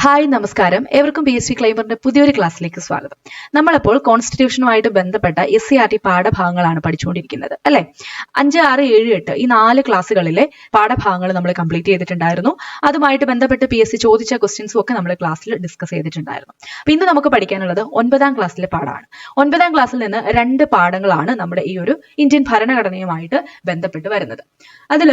Hi നമസ്കാരം. ഏവർക്കും PSC ക്ലൈമറിന്റെ പുതിയൊരു ക്ലാസ്സിലേക്ക് സ്വാഗതം. നമ്മളപ്പോൾ കോൺസ്റ്റിറ്റ്യൂഷനുമായിട്ട് ബന്ധപ്പെട്ട SCERT പാഠഭാഗങ്ങളാണ് പഠിച്ചുകൊണ്ടിരിക്കുന്നത് അല്ലെ. 5, 6, 7, 8 ഈ 4 ക്ലാസ്സുകളിലെ പാഠഭാഗങ്ങൾ നമ്മൾ കംപ്ലീറ്റ് ചെയ്തിട്ടുണ്ടായിരുന്നു. അതുമായിട്ട് ബന്ധപ്പെട്ട് PSC ചോദിച്ച ക്വസ്റ്റ്യൻസും ഒക്കെ നമ്മൾ ക്ലാസ്സിൽ ഡിസ്കസ് ചെയ്തിട്ടുണ്ടായിരുന്നു. അപ്പൊ ഇന്ന് നമുക്ക് പഠിക്കാനുള്ളത് 9ാം ക്ലാസ്സിലെ പാഠമാണ്. 9ാം ക്ലാസ്സിൽ നിന്ന് 2 പാഠങ്ങളാണ് നമ്മുടെ ഈ ഒരു ഇന്ത്യൻ ഭരണഘടനയുമായിട്ട് ബന്ധപ്പെട്ട് വരുന്നത്. അതിൽ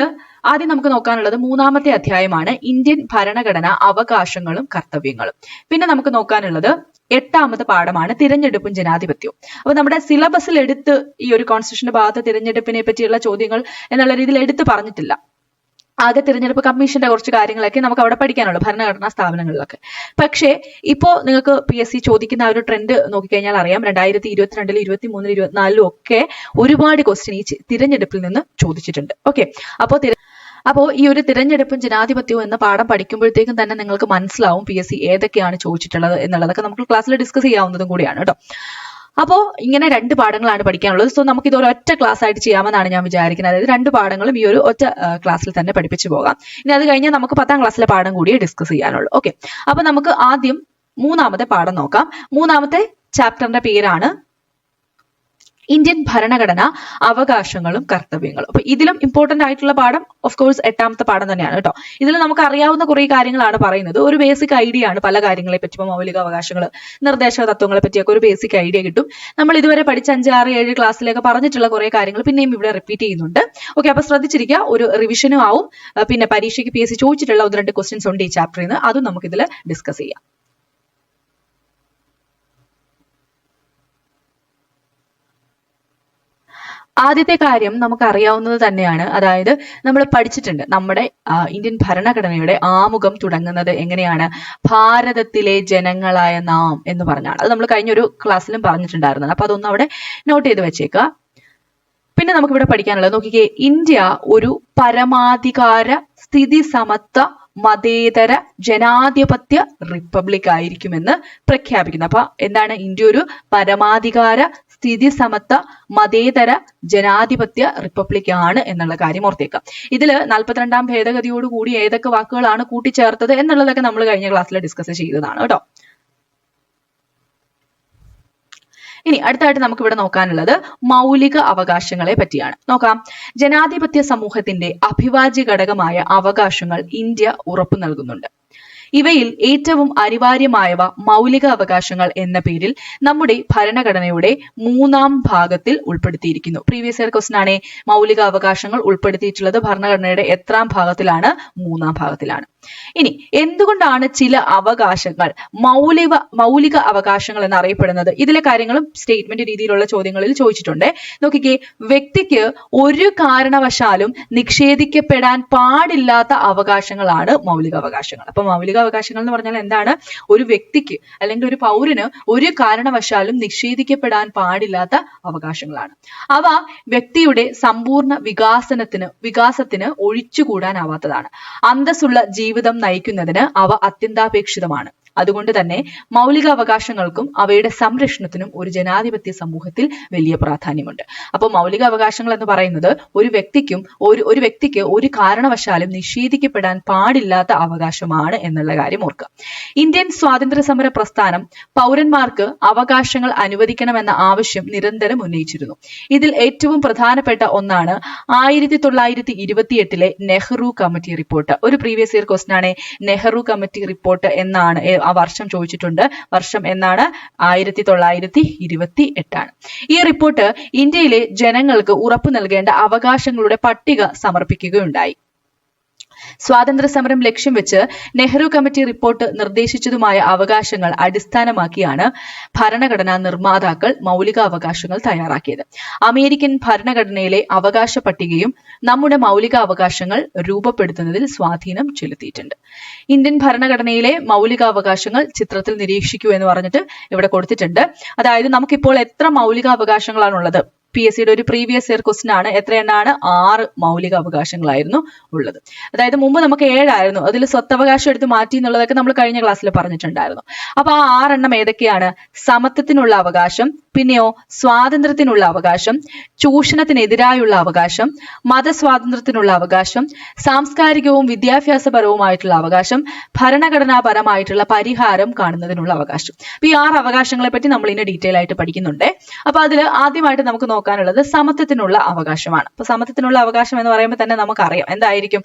ആദ്യം നമുക്ക് നോക്കാനുള്ളത് 3ാമത്തെ അധ്യായമാണ് ഇന്ത്യൻ ഭരണഘടന അവകാശങ്ങളും കർത്തവ്യങ്ങളും. പിന്നെ നമുക്ക് നോക്കാനുള്ളത് 8ാമത്തെ പാഠമാണ് തിരഞ്ഞെടുപ്പും ജനാധിപത്യവും. അപ്പൊ നമ്മുടെ സിലബസിൽ എടുത്ത് ഈ ഒരു കോൺസ്റ്റിറ്റ്യൂഷന്റെ ഭാഗത്ത് തിരഞ്ഞെടുപ്പിനെ പറ്റിയുള്ള ചോദ്യങ്ങൾ എന്നുള്ള രീതിയിൽ എടുത്ത് പറഞ്ഞിട്ടില്ല. ആകെ തിരഞ്ഞെടുപ്പ് കമ്മീഷന്റെ കുറച്ച് കാര്യങ്ങളൊക്കെ നമുക്ക് അവിടെ പഠിക്കാനുള്ളൂ ഭരണഘടനാ സ്ഥാപനങ്ങളിലൊക്കെ. പക്ഷേ ഇപ്പോ നിങ്ങൾക്ക് PSC ചോദിക്കുന്ന ഒരു ട്രെൻഡ് നോക്കിക്കഴിഞ്ഞാൽ അറിയാം, 2022, 23, 24 ഒക്കെ ഒരുപാട് ക്വസ്റ്റ്യൻ ഈ തിരഞ്ഞെടുപ്പിൽ നിന്ന് ചോദിച്ചിട്ടുണ്ട്. ഓക്കെ, അപ്പോൾ ഈ ഒരു തിരഞ്ഞെടുപ്പും ജനാധിപത്യവും എന്ന പാഠം പഠിക്കുമ്പോഴത്തേക്കും തന്നെ നിങ്ങൾക്ക് മനസ്സിലാവും PSC ഏതൊക്കെയാണ് ചോദിച്ചിട്ടുള്ളത് എന്നുള്ളതൊക്കെ നമുക്ക് ക്ലാസ്സിൽ ഡിസ്കസ് ചെയ്യാവുന്നതും കൂടിയാണ് കേട്ടോ. അപ്പോൾ ഇങ്ങനെ 2 പാഠങ്ങളാണ് പഠിക്കാനുള്ളത്. സോ നമുക്ക് ഇത് ഒരൊറ്റ ക്ലാസ് ആയിട്ട് ചെയ്യാമെന്നാണ് ഞാൻ വിചാരിക്കുന്നത്. അതായത് 2 പാഠങ്ങളും ഈ ഒരു ഒറ്റ ക്ലാസ്സിൽ തന്നെ പഠിപ്പിച്ചു പോകാം. ഇനി അത് കഴിഞ്ഞാൽ നമുക്ക് 10ാം ക്ലാസ്സിലെ പാഠം കൂടി ഡിസ്കസ് ചെയ്യാനുള്ളൂ. ഓക്കെ, അപ്പൊ നമുക്ക് ആദ്യം 3ാമത്തെ പാഠം നോക്കാം. 3ാമത്തെ ചാപ്റ്ററിന്റെ പേരാണ് ഇന്ത്യൻ ഭരണഘടന അവകാശങ്ങളും കർത്തവ്യങ്ങളും. അപ്പൊ ഇതിലും ഇമ്പോർട്ടന്റ് ആയിട്ടുള്ള പാഠം ഓഫ് കോഴ്സ് 8ാമത്തെ പാഠം തന്നെയാണ് കേട്ടോ. ഇതിൽ നമുക്ക് അറിയാവുന്ന കുറെ കാര്യങ്ങളാണ് പറയുന്നത്. ഒരു ബേസിക് ഐഡിയ ആണ് പല കാര്യങ്ങളെ പറ്റി. മൗലിക അവകാശങ്ങൾ, നിർദ്ദേശക തത്വങ്ങളെ പറ്റിയൊക്കെ ഒരു ബേസിക് ഐഡിയ കിട്ടും. നമ്മൾ ഇതുവരെ പഠിച്ച 5, 6, 7 ക്ലാസ്സിലേക്ക് പറഞ്ഞിട്ടുള്ള കുറെ കാര്യങ്ങൾ പിന്നെയും ഇവിടെ റിപ്പീറ്റ് ചെയ്യുന്നുണ്ട്. ഓക്കെ, അപ്പൊ ശ്രദ്ധിച്ചിരിക്കുക. ഒരു റിവിഷനും ആവും. പിന്നെ പരീക്ഷയ്ക്ക് PSC ചോദിച്ചിട്ടുള്ള 1-2 ക്വസ്റ്റ്യൻസ് ഉണ്ട് ഈ ചാപ്റ്ററിൽ നിന്ന്. അതും നമുക്ക് ഇതിൽ ഡിസ്കസ് ചെയ്യാം. ആദ്യത്തെ കാര്യം നമുക്ക് അറിയാവുന്നത് തന്നെയാണ്. അതായത് നമ്മൾ പഠിച്ചിട്ടുണ്ട്, നമ്മുടെ ഇന്ത്യൻ ഭരണഘടനയുടെ ആമുഖം തുടങ്ങുന്നത് എങ്ങനെയാണ്? ഭാരതത്തിലെ ജനങ്ങളായ നാം എന്ന് പറഞ്ഞാണ്. അത് നമ്മൾ കഴിഞ്ഞൊരു ക്ലാസ്സിലും പറഞ്ഞിട്ടുണ്ടായിരുന്നു. അപ്പൊ അതൊന്നും അവിടെ നോട്ട് ചെയ്ത് വെച്ചേക്കുക. പിന്നെ നമുക്കിവിടെ പഠിക്കാനുള്ളത് നോക്കിക്കേ, ഇന്ത്യ ഒരു പരമാധികാര സ്ഥിതി സമത്വ മതേതര ജനാധിപത്യ റിപ്പബ്ലിക് ആയിരിക്കുമെന്ന് പ്രഖ്യാപിക്കുന്നു. അപ്പൊ എന്താണ്? ഇന്ത്യ ഒരു പരമാധികാര സ്ഥിതി സമത്വ മതേതര ജനാധിപത്യ റിപ്പബ്ലിക് ആണ് എന്നുള്ള കാര്യം ഓർത്തേക്കാം. ഇതിൽ 42ാം ഭേദഗതിയോടുകൂടി ഏതൊക്കെ വാക്കുകളാണ് കൂട്ടിച്ചേർത്തത് എന്നുള്ളതൊക്കെ നമ്മൾ കഴിഞ്ഞ ക്ലാസ്സിൽ ഡിസ്കസ് ചെയ്തതാണ് കേട്ടോ. ഇനി അടുത്തായിട്ട് നമുക്ക് ഇവിടെ നോക്കാനുള്ളത് മൗലിക അവകാശങ്ങളെ പറ്റിയാണ്. നോക്കാം. ജനാധിപത്യ സമൂഹത്തിന്റെ അഭിവാജ്യ ഘടകമായ അവകാശങ്ങൾ ഇന്ത്യ ഉറപ്പു നൽകുന്നുണ്ട്. ഇവയിൽ ഏറ്റവും അനിവാര്യമായവ മൗലിക അവകാശങ്ങൾ എന്ന പേരിൽ നമ്മുടെ ഭരണഘടനയുടെ 3ാം ഭാഗത്തിൽ ഉൾപ്പെടുത്തിയിരിക്കുന്നു. പ്രീവിയസ് ഇയർ ക്വസ്റ്റ്യൻ ആണ്. മൗലിക അവകാശങ്ങൾ ഉൾപ്പെടുത്തിയിട്ടുള്ളത് ഭരണഘടനയുടെ എത്രാം ഭാഗത്തിലാണ്? 3ാം ഭാഗത്തിലാണ്. ഇനി എന്തുകൊണ്ടാണ് ചില അവകാശങ്ങൾ മൗലിക അവകാശങ്ങൾ എന്നറിയപ്പെടുന്നത്? ഇതിലെ കാര്യങ്ങളും സ്റ്റേറ്റ്മെന്റ് രീതിയിലുള്ള ചോദ്യങ്ങളിൽ ചോദിച്ചിട്ടുണ്ട്. നോക്കിക്കേ, വ്യക്തിക്ക് ഒരു കാരണവശാലും നിഷേധിക്കപ്പെടാൻ പാടില്ലാത്ത അവകാശങ്ങളാണ് മൗലിക അവകാശങ്ങൾ. അപ്പൊ മൗലിക അവകാശങ്ങൾ എന്ന് പറഞ്ഞാൽ എന്താണ്? ഒരു വ്യക്തിക്ക് അല്ലെങ്കിൽ ഒരു പൗരന് ഒരു കാരണവശാലും നിഷേധിക്കപ്പെടാൻ പാടില്ലാത്ത അവകാശങ്ങളാണ്. അവ വ്യക്തിയുടെ സമ്പൂർണ്ണ വികാസത്തിന് ഒഴിച്ചുകൂടാനാവാത്തതാണ്. അന്തസ്സുള്ള ജീവിതം നയിക്കുന്നതിന് അവ അത്യന്താപേക്ഷിതമാണ്. അതുകൊണ്ട് തന്നെ മൗലിക അവകാശങ്ങൾക്കും അവയുടെ സംരക്ഷണത്തിനും ഒരു ജനാധിപത്യ സമൂഹത്തിൽ വലിയ പ്രാധാന്യമുണ്ട്. അപ്പോൾ മൗലിക അവകാശങ്ങൾ എന്ന് പറയുന്നത് ഒരു വ്യക്തിക്ക് ഒരു കാരണവശാലും നിഷേധിക്കപ്പെടാൻ പാടില്ലാത്ത അവകാശമാണ് എന്നുള്ള കാര്യം ഓർക്കുക. ഇന്ത്യൻ സ്വാതന്ത്ര്യ സമര പ്രസ്ഥാനം പൗരന്മാർക്ക് അവകാശങ്ങൾ അനുവദിക്കണമെന്ന ആവശ്യം നിരന്തരം ഉന്നയിച്ചിരുന്നു. ഇതിൽ ഏറ്റവും പ്രധാനപ്പെട്ട ഒന്നാണ് 1928 നെഹ്റു കമ്മിറ്റി റിപ്പോർട്ട്. ഒരു പ്രീവിയസ് ഇയർ ക്വസ്റ്റ്യൻ ആണ്. നെഹ്റു കമ്മിറ്റി റിപ്പോർട്ട് എന്നാണ് ആ വർഷം ചോദിച്ചിട്ടുണ്ട്. വർഷം എന്നാണ്? 1928 ആണ്. ഈ റിപ്പോർട്ട് ഇന്ത്യയിലെ ജനങ്ങൾക്ക് ഉറപ്പു നൽകേണ്ട അവകാശങ്ങളുടെ പട്ടിക സമർപ്പിക്കുകയുണ്ടായി. സ്വാതന്ത്ര്യ സമരം ലക്ഷ്യം വെച്ച് നെഹ്റു കമ്മിറ്റി റിപ്പോർട്ട് നിർദ്ദേശിച്ചതുമായ അവകാശങ്ങൾ അടിസ്ഥാനമാക്കിയാണ് ഭരണഘടനാ നിർമ്മാതാക്കൾ മൗലിക അവകാശങ്ങൾ തയ്യാറാക്കിയത്. അമേരിക്കൻ ഭരണഘടനയിലെ അവകാശ പട്ടികയും നമ്മുടെ മൗലിക അവകാശങ്ങൾ രൂപപ്പെടുത്തുന്നതിൽ സ്വാധീനം ചെലുത്തിയിട്ടുണ്ട്. ഇന്ത്യൻ ഭരണഘടനയിലെ മൗലിക അവകാശങ്ങൾ ചിത്രത്തിൽ നിരീക്ഷിക്കൂ എന്ന് പറഞ്ഞിട്ട് ഇവിടെ കൊടുത്തിട്ടുണ്ട്. അതായത് നമുക്കിപ്പോൾ എത്ര മൗലിക അവകാശങ്ങളാണുള്ളത്? PSCയുടെ ഒരു പ്രീവിയസ് ഇയർ ക്വസ്റ്റ്യൻ ആണ്. എത്ര എണ്ണമാണ്? 6 മൗലിക അവകാശങ്ങളായിരുന്നു ഉള്ളത്. അതായത് മുമ്പ് നമുക്ക് 7 ആയിരുന്നു. അതിൽ സ്വത്തവകാശം എടുത്ത് മാറ്റി എന്നുള്ളതൊക്കെ നമ്മൾ കഴിഞ്ഞ ക്ലാസ്സിൽ പറഞ്ഞിട്ടുണ്ടായിരുന്നു. അപ്പൊ ആ 6 എണ്ണം ഏതൊക്കെയാണ്? സമത്വത്തിനുള്ള അവകാശം, പിന്നെയോ സ്വാതന്ത്ര്യത്തിനുള്ള അവകാശം, ചൂഷണത്തിനെതിരായുള്ള അവകാശം, മതസ്വാതന്ത്ര്യത്തിനുള്ള അവകാശം, സാംസ്കാരികവും വിദ്യാഭ്യാസപരവുമായിട്ടുള്ള അവകാശം, ഭരണഘടനാപരമായിട്ടുള്ള പരിഹാരം കാണുന്നതിനുള്ള അവകാശം. അപ്പൊ ഈ 6 അവകാശങ്ങളെ പറ്റി നമ്മൾ ഇനി ഡീറ്റെയിൽ ആയിട്ട് പഠിക്കുന്നുണ്ട്. അപ്പൊ അതിൽ ആദ്യമായിട്ട് നമുക്ക് നോക്കാനുള്ളത് സമത്വത്തിനുള്ള അവകാശമാണ്. അപ്പൊ സമത്വത്തിനുള്ള അവകാശം എന്ന് പറയുമ്പോൾ തന്നെ നമുക്കറിയാം എന്തായിരിക്കും,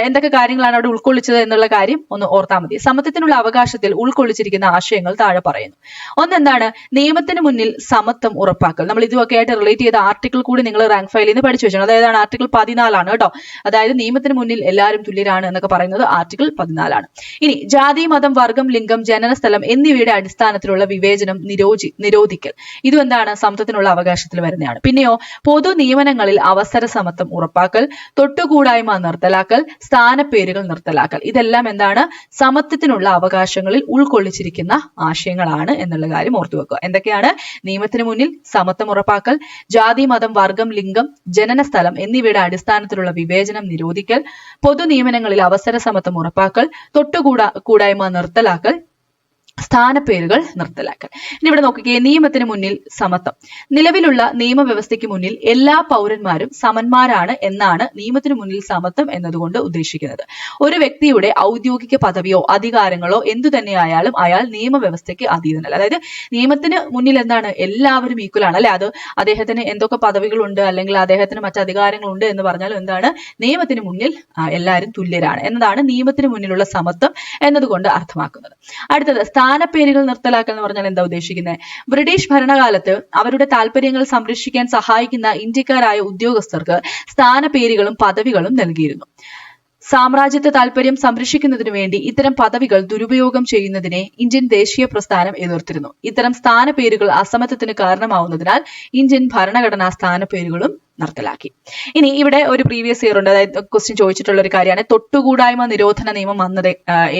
എന്തൊക്കെ കാര്യങ്ങളാണ് അവിടെ ഉൾക്കൊള്ളിച്ചത് എന്നുള്ള കാര്യം ഒന്ന് ഓർത്താൽ മതി. സമത്വത്തിനുള്ള അവകാശത്തിൽ ഉൾക്കൊള്ളിച്ചിരിക്കുന്ന ആശയങ്ങൾ താഴെ പറയുന്നു. ഒന്നെന്താണ്? നിയമത്തിന് മുന്നിൽ സമത്വം ഉറപ്പാക്കൽ. നമ്മൾ ഇതുമൊക്കെ ആയിട്ട് റിലേറ്റ് ചെയ്ത ആർട്ടിക്കിൾ കൂടി നിങ്ങൾ റാങ്ക് ഫയലിൽ നിന്ന് പഠിച്ചു വെച്ചു. അതായത് ആർട്ടിക്കിൾ 14 കേട്ടോ. അതായത് നിയമത്തിന് മുന്നിൽ എല്ലാവരും തുല്യരാണ് എന്നൊക്കെ പറയുന്നത് ആർട്ടിക്കിൾ 14. ഇനി ജാതി, മതം, വർഗം, ലിംഗം, ജനനസ്ഥലം എന്നിവയുടെ അടിസ്ഥാനത്തിലുള്ള വിവേചനം നിരോധിക്കൽ. ഇതും എന്താണ്? സമത്വത്തിനുള്ള അവകാശത്തിൽ വരുന്നതാണ്. പിന്നെയോ പൊതു നിയമനങ്ങളിൽ അവസര സമത്വം ഉറപ്പാക്കൽ, തൊട്ടുകൂടായ്മ നിർത്തലാക്കൽ, സ്ഥാനപ്പേരുകൾ നിർത്തലാക്കൽ. ഇതെല്ലാം എന്താണ്? സമത്വത്തിനുള്ള അവകാശങ്ങളിൽ ഉൾക്കൊള്ളിച്ചിരിക്കുന്ന ആശയങ്ങളാണ് എന്നുള്ള കാര്യം ഓർത്തു വെക്കുക. എന്തൊക്കെയാണ്? നിയമത്തിന് മുന്നിൽ സമത്വം ഉറപ്പാക്കൽ, ജാതി, മതം, വർഗം, ലിംഗം, ജനനസ്ഥലം എന്നിവയുടെ അടിസ്ഥാനത്തിലുള്ള വിവേചനം നിരോധിക്കൽ, പൊതു നിയമനങ്ങളിൽ അവസര സമത്വം ഉറപ്പാക്കൽ, തൊട്ടുകൂടായ്മ നിർത്തലാക്കൽ, സ്ഥാനപ്പേരുകൾ നിർത്തലാക്കൽ. ഇനി ഇവിടെ നോക്കിക്കേ, നിയമത്തിന് മുന്നിൽ സമത്വം. നിലവിലുള്ള നിയമവ്യവസ്ഥയ്ക്ക് മുന്നിൽ എല്ലാ പൗരന്മാരും സമന്മാരാണ് എന്നാണ് നിയമത്തിന് മുന്നിൽ സമത്വം എന്നതുകൊണ്ട് ഉദ്ദേശിക്കുന്നത്. ഒരു വ്യക്തിയുടെ ഔദ്യോഗിക പദവിയോ അധികാരങ്ങളോ എന്തു തന്നെയായാലും അയാൾ നിയമവ്യവസ്ഥയ്ക്ക് അതീതനല്ല. അതായത് നിയമത്തിന് മുന്നിൽ എന്താണ്? എല്ലാവരും ഈക്വൽ ആണ് അല്ലെ. അത് അദ്ദേഹത്തിന് എന്തൊക്കെ പദവികളുണ്ട് അല്ലെങ്കിൽ അദ്ദേഹത്തിന് മറ്റ് അധികാരങ്ങളുണ്ട് എന്ന് പറഞ്ഞാലും എന്താണ്? നിയമത്തിന് മുന്നിൽ എല്ലാവരും തുല്യരാണ് എന്നതാണ് നിയമത്തിന് മുന്നിലുള്ള സമത്വം എന്നതുകൊണ്ട് അർത്ഥമാക്കുന്നത്. അടുത്തത് സ്ഥാനപ്പേരുകൾ നിർത്തലാക്കൽ എന്ന് പറഞ്ഞാൽ എന്താ ഉദ്ദേശിക്കുന്നത്? ബ്രിട്ടീഷ് ഭരണകാലത്ത് അവരുടെ താല്പര്യങ്ങൾ സംരക്ഷിക്കാൻ സഹായിക്കുന്ന ഇന്ത്യക്കാരായ ഉദ്യോഗസ്ഥർക്ക് സ്ഥാനപ്പേരുകളും പദവികളും നൽകിയിരുന്നു. സാമ്രാജ്യത്വ താല്പര്യം സംരക്ഷിക്കുന്നതിനു വേണ്ടി ഇത്തരം പദവികൾ ദുരുപയോഗം ചെയ്യുന്നതിനെ ഇന്ത്യൻ ദേശീയ പ്രസ്ഥാനം എതിർത്തിരുന്നു. ഇത്തരം സ്ഥാനപ്പേരുകൾ അസമത്വത്തിന് കാരണമാവുന്നതിനാൽ ഇന്ത്യൻ ഭരണഘടനാ സ്ഥാനപ്പേരുകളും നിർത്തലാക്കി. ഇനി ഇവിടെ ഒരു പ്രീവിയസ് ഇയർ ഉണ്ട്, അതായത് ക്വസ്റ്റ്യൻ ചോദിച്ചിട്ടുള്ള ഒരു കാര്യമാണ് തൊട്ടുകൂടായ്മ നിരോധന നിയമം വന്നത്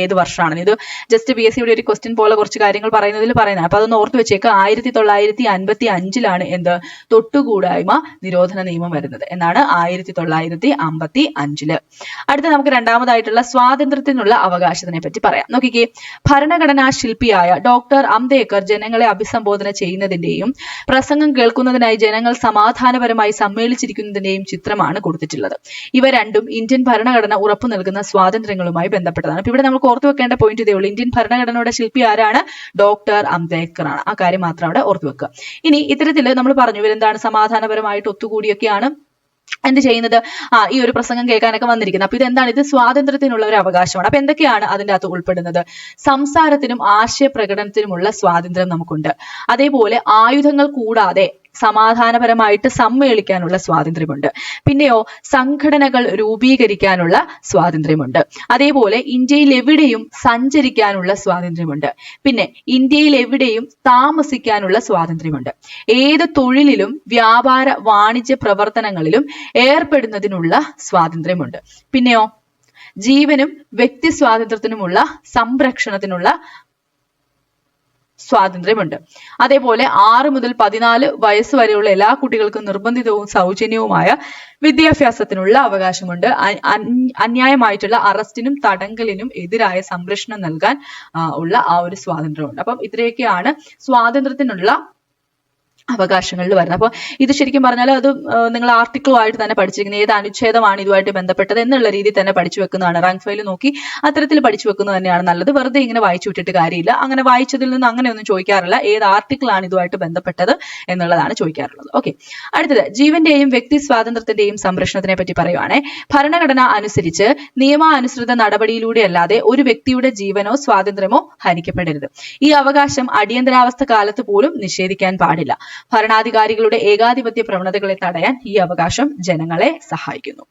ഏത് വർഷമാണ്? ഇത് ജസ്റ്റ് PSCയുടെ ഒരു ക്വസ്റ്റ്യൻ പോലെ കുറച്ച് കാര്യങ്ങൾ പറയുന്നതിൽ പറയുന്നത്. അപ്പൊ അതൊന്ന് ഓർത്ത് വെച്ചേക്ക്. 1955 എന്ത് തൊട്ടുകൂടായ്മ നിരോധന നിയമം വരുന്നത് എന്നാണ് 1955. അടുത്ത നമുക്ക് രണ്ടാമതായിട്ടുള്ള സ്വാതന്ത്ര്യത്തിനുള്ള അവകാശത്തിനെ പറ്റി പറയാം. നോക്കിക്കേ, ഭരണഘടനാ ശില്പിയായ ഡോക്ടർ അംബേദ്കർ ജനങ്ങളെ അഭിസംബോധന ചെയ്യുന്നതിന്റെയും പ്രസംഗം കേൾക്കുന്നതിനായി ജനങ്ങൾ സമാധാനപരമായി സമ്മേളിച്ചിരിക്കുന്നതിന്റെയും ചിത്രമാണ് കൊടുത്തിട്ടുള്ളത്. ഇവ രണ്ടും ഇന്ത്യൻ ഭരണഘടന ഉറപ്പു നൽകുന്ന സ്വാതന്ത്ര്യങ്ങളുമായി ബന്ധപ്പെട്ടതാണ്. അപ്പൊ ഇവിടെ നമുക്ക് ഓർത്തു വെക്കേണ്ട പോയിന്റ് ഇതേ ഉള്ളൂ. ഇന്ത്യൻ ഭരണഘടനയുടെ ശില്പി ആരാണ്? ഡോക്ടർ അംബേദ്കർ ആണ്. ആ കാര്യം മാത്രം അവിടെ ഓർത്തു വെക്കുക. ഇനി ഇത്തരത്തില് നമ്മൾ പറഞ്ഞു ഇവരെന്താണ്? സമാധാനപരമായിട്ട് ഒത്തുകൂടിയൊക്കെയാണ് എന്ത് ചെയ്യുന്നത്? ഈ ഒരു പ്രസംഗം കേൾക്കാനൊക്കെ വന്നിരിക്കുന്നത്. അപ്പൊ ഇതെന്താണ്? ഇത് സ്വാതന്ത്ര്യത്തിനുള്ള ഒരു അവകാശമാണ്. അപ്പൊ എന്തൊക്കെയാണ് അതിന്റെ അകത്ത് ഉൾപ്പെടുന്നത്? സംസാരത്തിനും ആശയപ്രകടനത്തിനുമുള്ള സ്വാതന്ത്ര്യം നമുക്കുണ്ട്. അതേപോലെ ആയുധങ്ങൾ കൂടാതെ സമാധാനപരമായിട്ട് സമ്മേളിക്കാനുള്ള സ്വാതന്ത്ര്യമുണ്ട്. പിന്നെയോ സംഘടനകൾ രൂപീകരിക്കാനുള്ള സ്വാതന്ത്ര്യമുണ്ട്. അതേപോലെ ഇന്ത്യയിൽ എവിടെയും സഞ്ചരിക്കാനുള്ള സ്വാതന്ത്ര്യമുണ്ട്. പിന്നെ ഇന്ത്യയിൽ എവിടെയും താമസിക്കാനുള്ള സ്വാതന്ത്ര്യമുണ്ട്. ഏത് തൊഴിലിലും വ്യാപാര വാണിജ്യ പ്രവർത്തനങ്ങളിലും ഏർപ്പെടുന്നതിനുള്ള സ്വാതന്ത്ര്യമുണ്ട്. പിന്നെയോ ജീവനും വ്യക്തി സ്വാതന്ത്ര്യത്തിനുമുള്ള സംരക്ഷണത്തിനുള്ള സ്വാതന്ത്ര്യമുണ്ട്. അതേപോലെ 6 മുതൽ 14 വയസ്സ് വരെയുള്ള എല്ലാ കുട്ടികൾക്കും നിർബന്ധിതവും സൗജന്യവുമായ വിദ്യാഭ്യാസത്തിനുള്ള അവകാശമുണ്ട്. അന്യായമായിട്ടുള്ള അറസ്റ്റിനും തടങ്കലിനും എതിരായ സംരക്ഷണം നൽകാൻ ഉള്ള ആ ഒരു സ്വാതന്ത്ര്യമുണ്ട്. അപ്പം ഇത്രയൊക്കെയാണ് സ്വാതന്ത്ര്യത്തിനുള്ള അവകാശങ്ങളിൽ വരുന്നത്. അപ്പോൾ ഇത് ശരിക്കും പറഞ്ഞാൽ അത് നിങ്ങൾ ആർട്ടിക്കിളുമായിട്ട് തന്നെ പഠിച്ചിരിക്കുന്നത്, ഏത് അനുച്ഛേദമാണ് ഇതുമായിട്ട് ബന്ധപ്പെട്ടത് എന്നുള്ള രീതിയിൽ തന്നെ പഠിച്ചു വെക്കുന്നതാണ്. റാങ്ക് ഫയൽ നോക്കി അത്തരത്തിൽ പഠിച്ചു വെക്കുന്നത് തന്നെയാണ് നല്ലത്. വെറുതെ ഇങ്ങനെ വായിച്ചു വിട്ടിട്ട് കാര്യമില്ല. അങ്ങനെ വായിച്ചതിൽ നിന്ന് അങ്ങനെയൊന്നും ചോദിക്കാറില്ല. ഏത് ആർട്ടിക്കിളാണ് ഇതുമായിട്ട് ബന്ധപ്പെട്ടത് എന്നുള്ളതാണ് ചോദിക്കാറുള്ളത്. ഓക്കെ, അടുത്തത് ജീവന്റെയും വ്യക്തി സ്വാതന്ത്ര്യത്തിന്റെയും സംരക്ഷണത്തിനെ പറ്റി പറയുവാണേ. ഭരണഘടന അനുസരിച്ച് നിയമാനുസൃത നടപടിയിലൂടെ അല്ലാതെ ഒരു വ്യക്തിയുടെ ജീവനോ സ്വാതന്ത്ര്യമോ ഹനിക്കപ്പെടരുത്. ഈ അവകാശം അടിയന്തരാവസ്ഥ കാലത്ത് പോലും നിഷേധിക്കാൻ പാടില്ല. ഭരണാധികാരികളുടെ ഏകാധിപത്യ പ്രവണതകളെ തടയാൻ ഈ അവകാശം ജനങ്ങളെ സഹായിക്കുന്നു.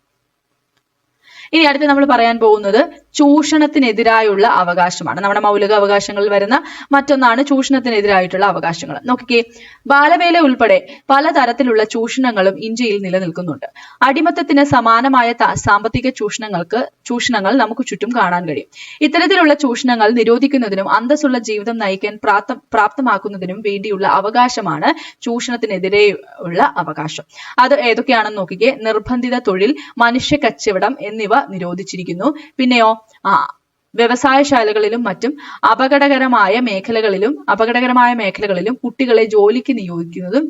ഇനി അടുത്ത് നമ്മൾ പറയാൻ പോകുന്നത് ചൂഷണത്തിനെതിരായുള്ള അവകാശമാണ്. നമ്മുടെ മൗലിക അവകാശങ്ങളിൽ വരുന്ന മറ്റൊന്നാണ് ചൂഷണത്തിനെതിരായിട്ടുള്ള അവകാശങ്ങൾ. നോക്കിക്കേ, ബാലവേല ഉൾപ്പെടെ പലതരത്തിലുള്ള ചൂഷണങ്ങളും ഇന്ത്യയിൽ നിലനിൽക്കുന്നുണ്ട്. അടിമത്തത്തിന് സമാനമായ സാമ്പത്തിക ചൂഷണങ്ങൾ നമുക്ക് ചുറ്റും കാണാൻ കഴിയും. ഇത്തരത്തിലുള്ള ചൂഷണങ്ങൾ നിരോധിക്കുന്നതിനും അന്തസ്സുള്ള ജീവിതം നയിക്കാൻ പ്രാപ്തമാക്കുന്നതിനും വേണ്ടിയുള്ള അവകാശമാണ് ചൂഷണത്തിനെതിരെയുള്ള അവകാശം. അത് ഏതൊക്കെയാണെന്ന് നോക്കിക്കേ. നിർബന്ധിത തൊഴിൽ, മനുഷ്യ കച്ചവടം എന്നിവ നിരോധിച്ചിരിക്കുന്നു. പിന്നെയോ വ്യവസായശാലകളിലും മറ്റും അപകടകരമായ മേഖലകളിലും കുട്ടികളെ ജോലിക്ക് നിയോഗിക്കുന്നതും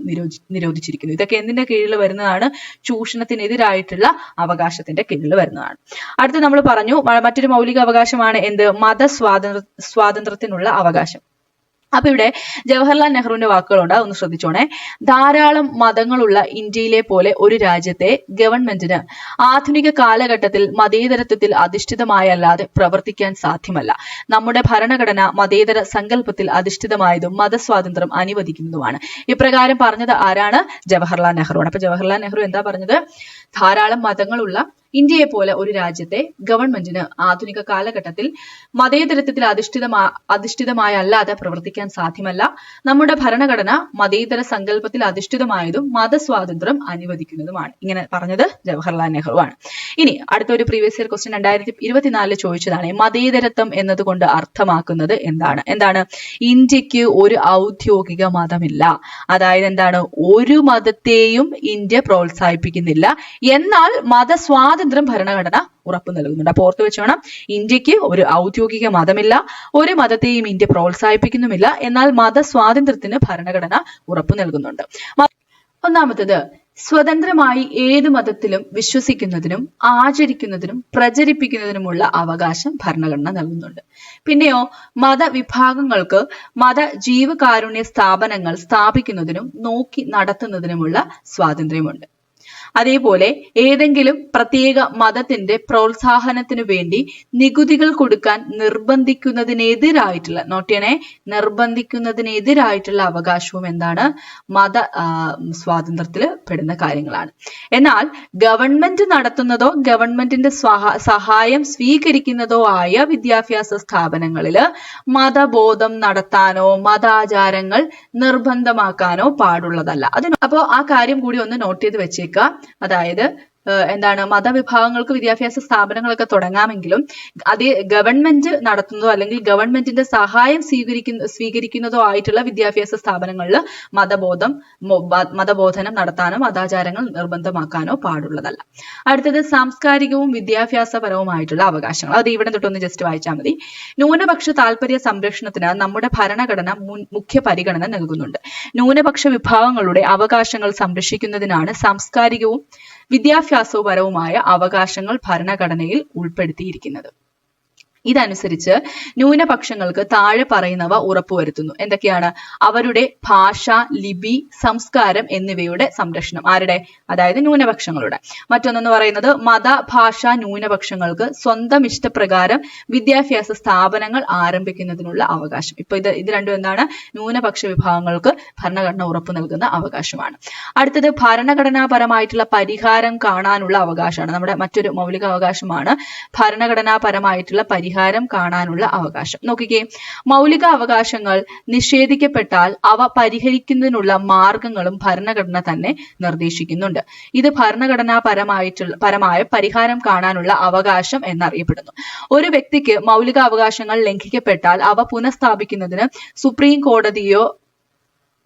നിരോധിച്ചിരിക്കുന്നു. ഇതൊക്കെ എന്തിന്റെ കീഴിൽ വരുന്നതാണ്? ചൂഷണത്തിനെതിരായിട്ടുള്ള അവകാശത്തിന്റെ കീഴിൽ വരുന്നതാണ്. അടുത്ത് നമ്മൾ പറഞ്ഞു മറ്റൊരു മൗലിക അവകാശമാണ് എന്ത്? സ്വാതന്ത്ര്യത്തിനുള്ള അവകാശം. അപ്പൊ ഇവിടെ ജവഹർലാൽ നെഹ്റുവിന്റെ വാക്കുകളുണ്ട്, ഒന്ന് ശ്രദ്ധിച്ചോണേ. ധാരാളം മതങ്ങളുള്ള ഇന്ത്യയിലെ പോലെ ഒരു രാജ്യത്തെ ഗവൺമെന്റിന് ആധുനിക കാലഘട്ടത്തിൽ മതേതരത്വത്തിൽ അധിഷ്ഠിതമായല്ലാതെ പ്രവർത്തിക്കാൻ സാധ്യമല്ല. നമ്മുടെ ഭരണഘടന മതേതര സങ്കല്പത്തിൽ അധിഷ്ഠിതമായതും മതസ്വാതന്ത്ര്യം അനുവദിക്കുന്നതുമാണ്. ഇപ്രകാരം പറഞ്ഞത് ആരാണ്? ജവഹർലാൽ നെഹ്റുവാണ്. അപ്പൊ ജവഹർലാൽ നെഹ്റു എന്താ പറഞ്ഞത്? ധാരാളം മതങ്ങളുള്ള ഇന്ത്യയെ പോലെ ഒരു രാജ്യത്തെ ഗവൺമെന്റിന് ആധുനിക കാലഘട്ടത്തിൽ മതേതരത്വത്തിൽ അധിഷ്ഠിതമായ അല്ലാതെ പ്രവർത്തിക്കാൻ സാധ്യമല്ല. നമ്മുടെ ഭരണഘടന മതേതര സങ്കല്പത്തിൽ അധിഷ്ഠിതമായതും മതസ്വാതന്ത്ര്യം അനുവദിക്കുന്നതുമാണ്. ഇങ്ങനെ പറഞ്ഞത് ജവഹർലാൽ നെഹ്റുവാണ്. ഇനി അടുത്തൊരു പ്രീവിയസ് ഇയർ ക്വസ്റ്റ്യൻ 2024 ചോദിച്ചതാണ്. മതേതരത്വം എന്നതുകൊണ്ട് അർത്ഥമാക്കുന്നത് എന്താണ്? ഇന്ത്യക്ക് ഒരു ഔദ്യോഗിക മതമില്ല. അതായത് എന്താണ്? ഒരു മതത്തെയും ഇന്ത്യ പ്രോത്സാഹിപ്പിക്കുന്നില്ല. എന്നാൽ മതസ്വാതന്ത്ര്യം ഭരണഘടന ഉറപ്പു നൽകുന്നുണ്ട്. അപ്പൊ ഓർത്തു വെച്ചോണം, ഇന്ത്യക്ക് ഒരു ഔദ്യോഗിക മതമില്ല, ഒരു മതത്തെയും ഇന്ത്യ പ്രോത്സാഹിപ്പിക്കുന്നുമില്ല, എന്നാൽ മതസ്വാതന്ത്ര്യത്തിന് ഭരണഘടന ഉറപ്പു നൽകുന്നുണ്ട്. ഒന്നാമത്തേത്, സ്വതന്ത്രമായി ഏത് മതത്തിലും വിശ്വസിക്കുന്നതിനും ആചരിക്കുന്നതിനും പ്രചരിപ്പിക്കുന്നതിനുമുള്ള അവകാശം ഭരണഘടന നൽകുന്നുണ്ട്. പിന്നെയോ, മതവിഭാഗങ്ങൾക്ക് മത ജീവകാരുണ്യ സ്ഥാപനങ്ങൾ സ്ഥാപിക്കുന്നതിനും നോക്കി നടത്തുന്നതിനുമുള്ള സ്വാതന്ത്ര്യമുണ്ട്. അതേപോലെ ഏതെങ്കിലും പ്രത്യേക മതത്തിന്റെ പ്രോത്സാഹനത്തിനു വേണ്ടി നികുതികൾ കൊടുക്കാൻ നിർബന്ധിക്കുന്നതിനെതിരായിട്ടുള്ള അവകാശവും എന്താണ്? മത സ്വാതന്ത്ര്യത്തിൽ പെടുന്ന കാര്യങ്ങളാണ്. എന്നാൽ ഗവൺമെന്റ് നടത്തുന്നതോ ഗവൺമെന്റിന്റെ സഹായം സ്വീകരിക്കുന്നതോ ആയ വിദ്യാഭ്യാസ സ്ഥാപനങ്ങളിൽ മതബോധം നടത്താനോ മതാചാരങ്ങൾ നിർബന്ധമാക്കാനോ പാടുള്ളതല്ല. അപ്പോ ആ കാര്യം കൂടി ഒന്ന് നോട്ട് ചെയ്ത് വെച്ചേക്കുക. അതായത് എന്താണ്, മതവിഭാഗങ്ങൾക്ക് വിദ്യാഭ്യാസ സ്ഥാപനങ്ങളൊക്കെ തുടങ്ങാമെങ്കിലും അത് ഗവൺമെന്റ് നടത്തുന്നതോ അല്ലെങ്കിൽ ഗവൺമെന്റിന്റെ സഹായം സ്വീകരിക്കുന്നതോ ആയിട്ടുള്ള വിദ്യാഭ്യാസ സ്ഥാപനങ്ങളിൽ മതബോധനം നടത്താനോ മതാചാരങ്ങൾ നിർബന്ധമാക്കാനോ പാടുള്ളതല്ല. അടുത്തത്, സാംസ്കാരികവും വിദ്യാഭ്യാസപരവുമായിട്ടുള്ള അവകാശങ്ങൾ. അത് ഇവിടെ തൊട്ടൊന്ന് ജസ്റ്റ് വായിച്ചാൽ മതി. ന്യൂനപക്ഷ താല്പര്യ സംരക്ഷണത്തിന് നമ്മുടെ ഭരണഘടന മുഖ്യ പരിഗണന നൽകുന്നുണ്ട്. ന്യൂനപക്ഷ വിഭാഗങ്ങളുടെ അവകാശങ്ങൾ സംരക്ഷിക്കുന്നതിനാണ് സാംസ്കാരികവും വിദ്യാഭ്യാസപരവുമായ അവകാശങ്ങൾ ഭരണഘടനയിൽ ഉൾപ്പെടുത്തിയിരിക്കുന്നത്. ഇതനുസരിച്ച് ന്യൂനപക്ഷങ്ങൾക്ക് താഴെ പറയുന്നവ ഉറപ്പുവരുത്തുന്നു. എന്തൊക്കെയാണ്? അവരുടെ ഭാഷ, ലിപി, സംസ്കാരം എന്നിവയുടെ സംരക്ഷണം. ആരുടെ? അതായത് ന്യൂനപക്ഷങ്ങളുടെ. മറ്റൊന്നെന്ന് പറയുന്നത്, മതഭാഷ ന്യൂനപക്ഷങ്ങൾക്ക് സ്വന്തം ഇഷ്ടപ്രകാരം വിദ്യാഭ്യാസ സ്ഥാപനങ്ങൾ ആരംഭിക്കുന്നതിനുള്ള അവകാശം. ഇപ്പൊ ഇത് രണ്ടും എന്താണ്? ന്യൂനപക്ഷ വിഭാഗങ്ങൾക്ക് ഭരണഘടന ഉറപ്പു നൽകുന്ന അവകാശമാണ്. അടുത്തത്, ഭരണഘടനാപരമായിട്ടുള്ള പരിഹാരം കാണാനുള്ള അവകാശമാണ്. നമ്മുടെ മറ്റൊരു മൗലിക അവകാശമാണ് ഭരണഘടനാപരമായിട്ടുള്ള പരിഹാരം കാണാനുള്ള അവകാശം. നോക്കിക്കേ, മൗലിക അവകാശങ്ങൾ നിഷേധിക്കപ്പെട്ടാൽ അവ പരിഹരിക്കുന്നതിനുള്ള മാർഗങ്ങളും ഭരണഘടന തന്നെ നിർദ്ദേശിക്കുന്നുണ്ട്. ഇത് ഭരണഘടനാപരമായ പരിഹാരം കാണാനുള്ള അവകാശം എന്നറിയപ്പെടുന്നു. ഒരു വ്യക്തിക്ക് മൗലിക അവകാശങ്ങൾ ലംഘിക്കപ്പെട്ടാൽ അവ പുനഃസ്ഥാപിക്കുന്നതിന് സുപ്രീം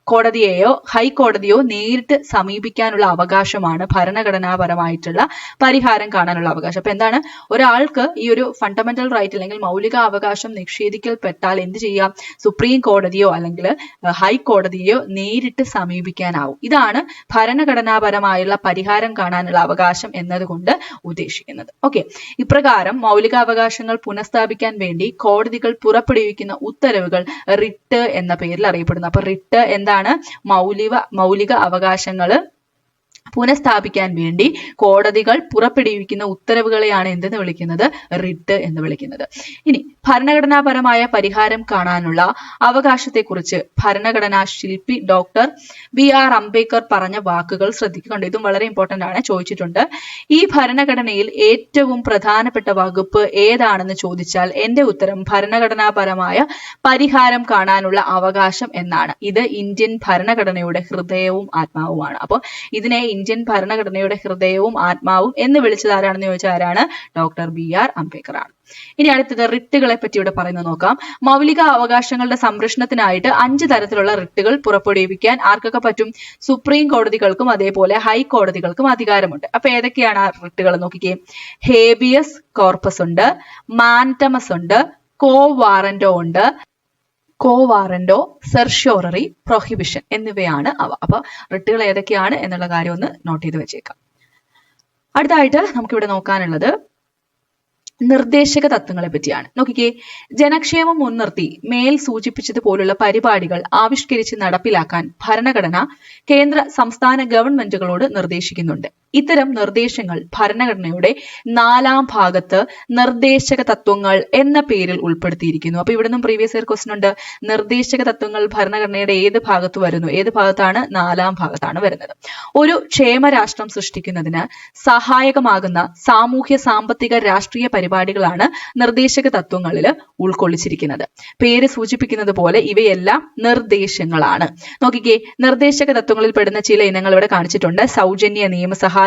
കോടതിയെയോ ഹൈക്കോടതിയോ നേരിട്ട് സമീപിക്കാനുള്ള അവകാശമാണ് ഭരണഘടനാപരമായിട്ടുള്ള പരിഹാരം കാണാനുള്ള അവകാശം. അപ്പൊ എന്താണ്? ഒരാൾക്ക് ഈ ഒരു ഫണ്ടമെന്റൽ റൈറ്റ് അല്ലെങ്കിൽ മൗലിക അവകാശം നിഷേധിക്കപ്പെട്ടാൽ എന്ത് ചെയ്യാം? സുപ്രീം കോടതിയോ അല്ലെങ്കിൽ ഹൈക്കോടതിയോ നേരിട്ട് സമീപിക്കാനാവും. ഇതാണ് ഭരണഘടനാപരമായുള്ള പരിഹാരം കാണാനുള്ള അവകാശം എന്നതുകൊണ്ട് ഉദ്ദേശിക്കുന്നത്. ഓക്കെ, ഇപ്രകാരം മൗലിക അവകാശങ്ങൾ പുനഃസ്ഥാപിക്കാൻ വേണ്ടി കോടതികൾ പുറപ്പെടുവിക്കുന്ന ഉത്തരവുകൾ റിട്ട് എന്ന പേരിൽ അറിയപ്പെടുന്നു. അപ്പൊ റിട്ട് എന്താണ്? മൗലിക അവകാശങ്ങൾ പുനഃസ്ഥാപിക്കാൻ വേണ്ടി കോടതികൾ പുറപ്പെടുവിക്കുന്ന ഉത്തരവുകളെയാണ് എന്തെന്ന് വിളിക്കുന്നത്? റിട്ട് എന്ന് വിളിക്കുന്നത്. ഇനി ഭരണഘടനാപരമായ പരിഹാരം കാണാനുള്ള അവകാശത്തെക്കുറിച്ച് ഭരണഘടനാ ശില്പി ഡോക്ടർ BR അംബേദ്കർ പറഞ്ഞ വാക്കുകൾ ശ്രദ്ധിക്കുന്നുണ്ട്. ഇതും വളരെ ഇമ്പോർട്ടന്റ് ആണ്, ചോദിച്ചിട്ടുണ്ട്. ഈ ഭരണഘടനയിൽ ഏറ്റവും പ്രധാനപ്പെട്ട വകുപ്പ് ഏതാണെന്ന് ചോദിച്ചാൽ എന്റെ ഉത്തരം ഭരണഘടനാപരമായ പരിഹാരം കാണാനുള്ള അവകാശം എന്നാണ്. ഇത് ഇന്ത്യൻ ഭരണഘടനയുടെ ഹൃദയവും ആത്മാവുമാണ്. അപ്പോൾ ഇതിനെ ഇന്ത്യൻ ഭരണഘടനയുടെ ഹൃദയവും ആത്മാവും എന്ന് വിളിച്ചത് ആരാണെന്ന് ചോദിച്ചാൽ ആരാണ്? ഡോക്ടർ BR അംബേദ്കർ ആണ്. ഇനി അടുത്തത് റിട്ടുകളെ പറ്റി ഇവിടെ പറയുന്നത് നോക്കാം. മൗലിക അവകാശങ്ങളുടെ സംരക്ഷണത്തിനായിട്ട് 5 തരത്തിലുള്ള റിട്ടുകൾ പുറപ്പെടുവിക്കാൻ ആർക്കൊക്കെ പറ്റും? സുപ്രീം കോടതികൾക്കും അതേപോലെ ഹൈക്കോടതികൾക്കും അധികാരമുണ്ട്. അപ്പൊ ഏതൊക്കെയാണ് ആ റിട്ടുകൾ നോക്കിക്കേ. ഹേബിയസ് കോർപ്പസ് ഉണ്ട്, മാൻഡമസ് ഉണ്ട്, കോ വാറന്റോ, സെർഷ്യോററി പ്രൊഹിബിഷൻ എന്നിവയാണ് അവ. അപ്പൊ റിട്ടുകൾ ഏതൊക്കെയാണ് എന്നുള്ള കാര്യം ഒന്ന് നോട്ട് ചെയ്ത് വെച്ചേക്കാം. അടുത്തായിട്ട് നമുക്കിവിടെ നോക്കാനുള്ളത് നിർദ്ദേശക തത്വങ്ങളെ പറ്റിയാണ്. നോക്കിക്കേ, ജനക്ഷേമം മുൻനിർത്തി മേൽ സൂചിപ്പിച്ചതുപോലുള്ള പരിപാടികൾ ആവിഷ്കരിച്ച് നടപ്പിലാക്കാൻ ഭരണഘടന കേന്ദ്ര സംസ്ഥാന ഗവൺമെന്റുകളോട് നിർദ്ദേശിക്കുന്നുണ്ട്. ഇത്തരം നിർദ്ദേശങ്ങൾ ഭരണഘടനയുടെ 4-ാം ഭാഗത്ത് നിർദ്ദേശക തത്വങ്ങൾ എന്ന പേരിൽ ഉൾപ്പെടുത്തിയിരിക്കുന്നു. അപ്പൊ ഇവിടെ നിന്നും പ്രീവിയസ് ഇയർ ക്വസ്റ്റ്യൻ ഉണ്ട്. നിർദ്ദേശക തത്വങ്ങൾ ഭരണഘടനയുടെ ഏത് ഭാഗത്ത് വരുന്നു? ഏത് ഭാഗത്താണ്? 4-ാം ഭാഗത്താണ് വരുന്നത്. ഒരു ക്ഷേമരാഷ്ട്രം സൃഷ്ടിക്കുന്നതിന് സഹായകമാകുന്ന സാമൂഹ്യ സാമ്പത്തിക രാഷ്ട്രീയ പരിപാടികളാണ് നിർദ്ദേശക തത്വങ്ങളിൽ ഉൾക്കൊള്ളിച്ചിരിക്കുന്നത്. പേര് സൂചിപ്പിക്കുന്നത് പോലെ ഇവയെല്ലാം നിർദ്ദേശങ്ങളാണ്. നോക്കിക്കേ, നിർദ്ദേശക തത്വങ്ങളിൽ പെടുന്ന ചില ഇനങ്ങൾ ഇവിടെ കാണിച്ചിട്ടുണ്ട്. സൗജന്യ നിയമസഹായം,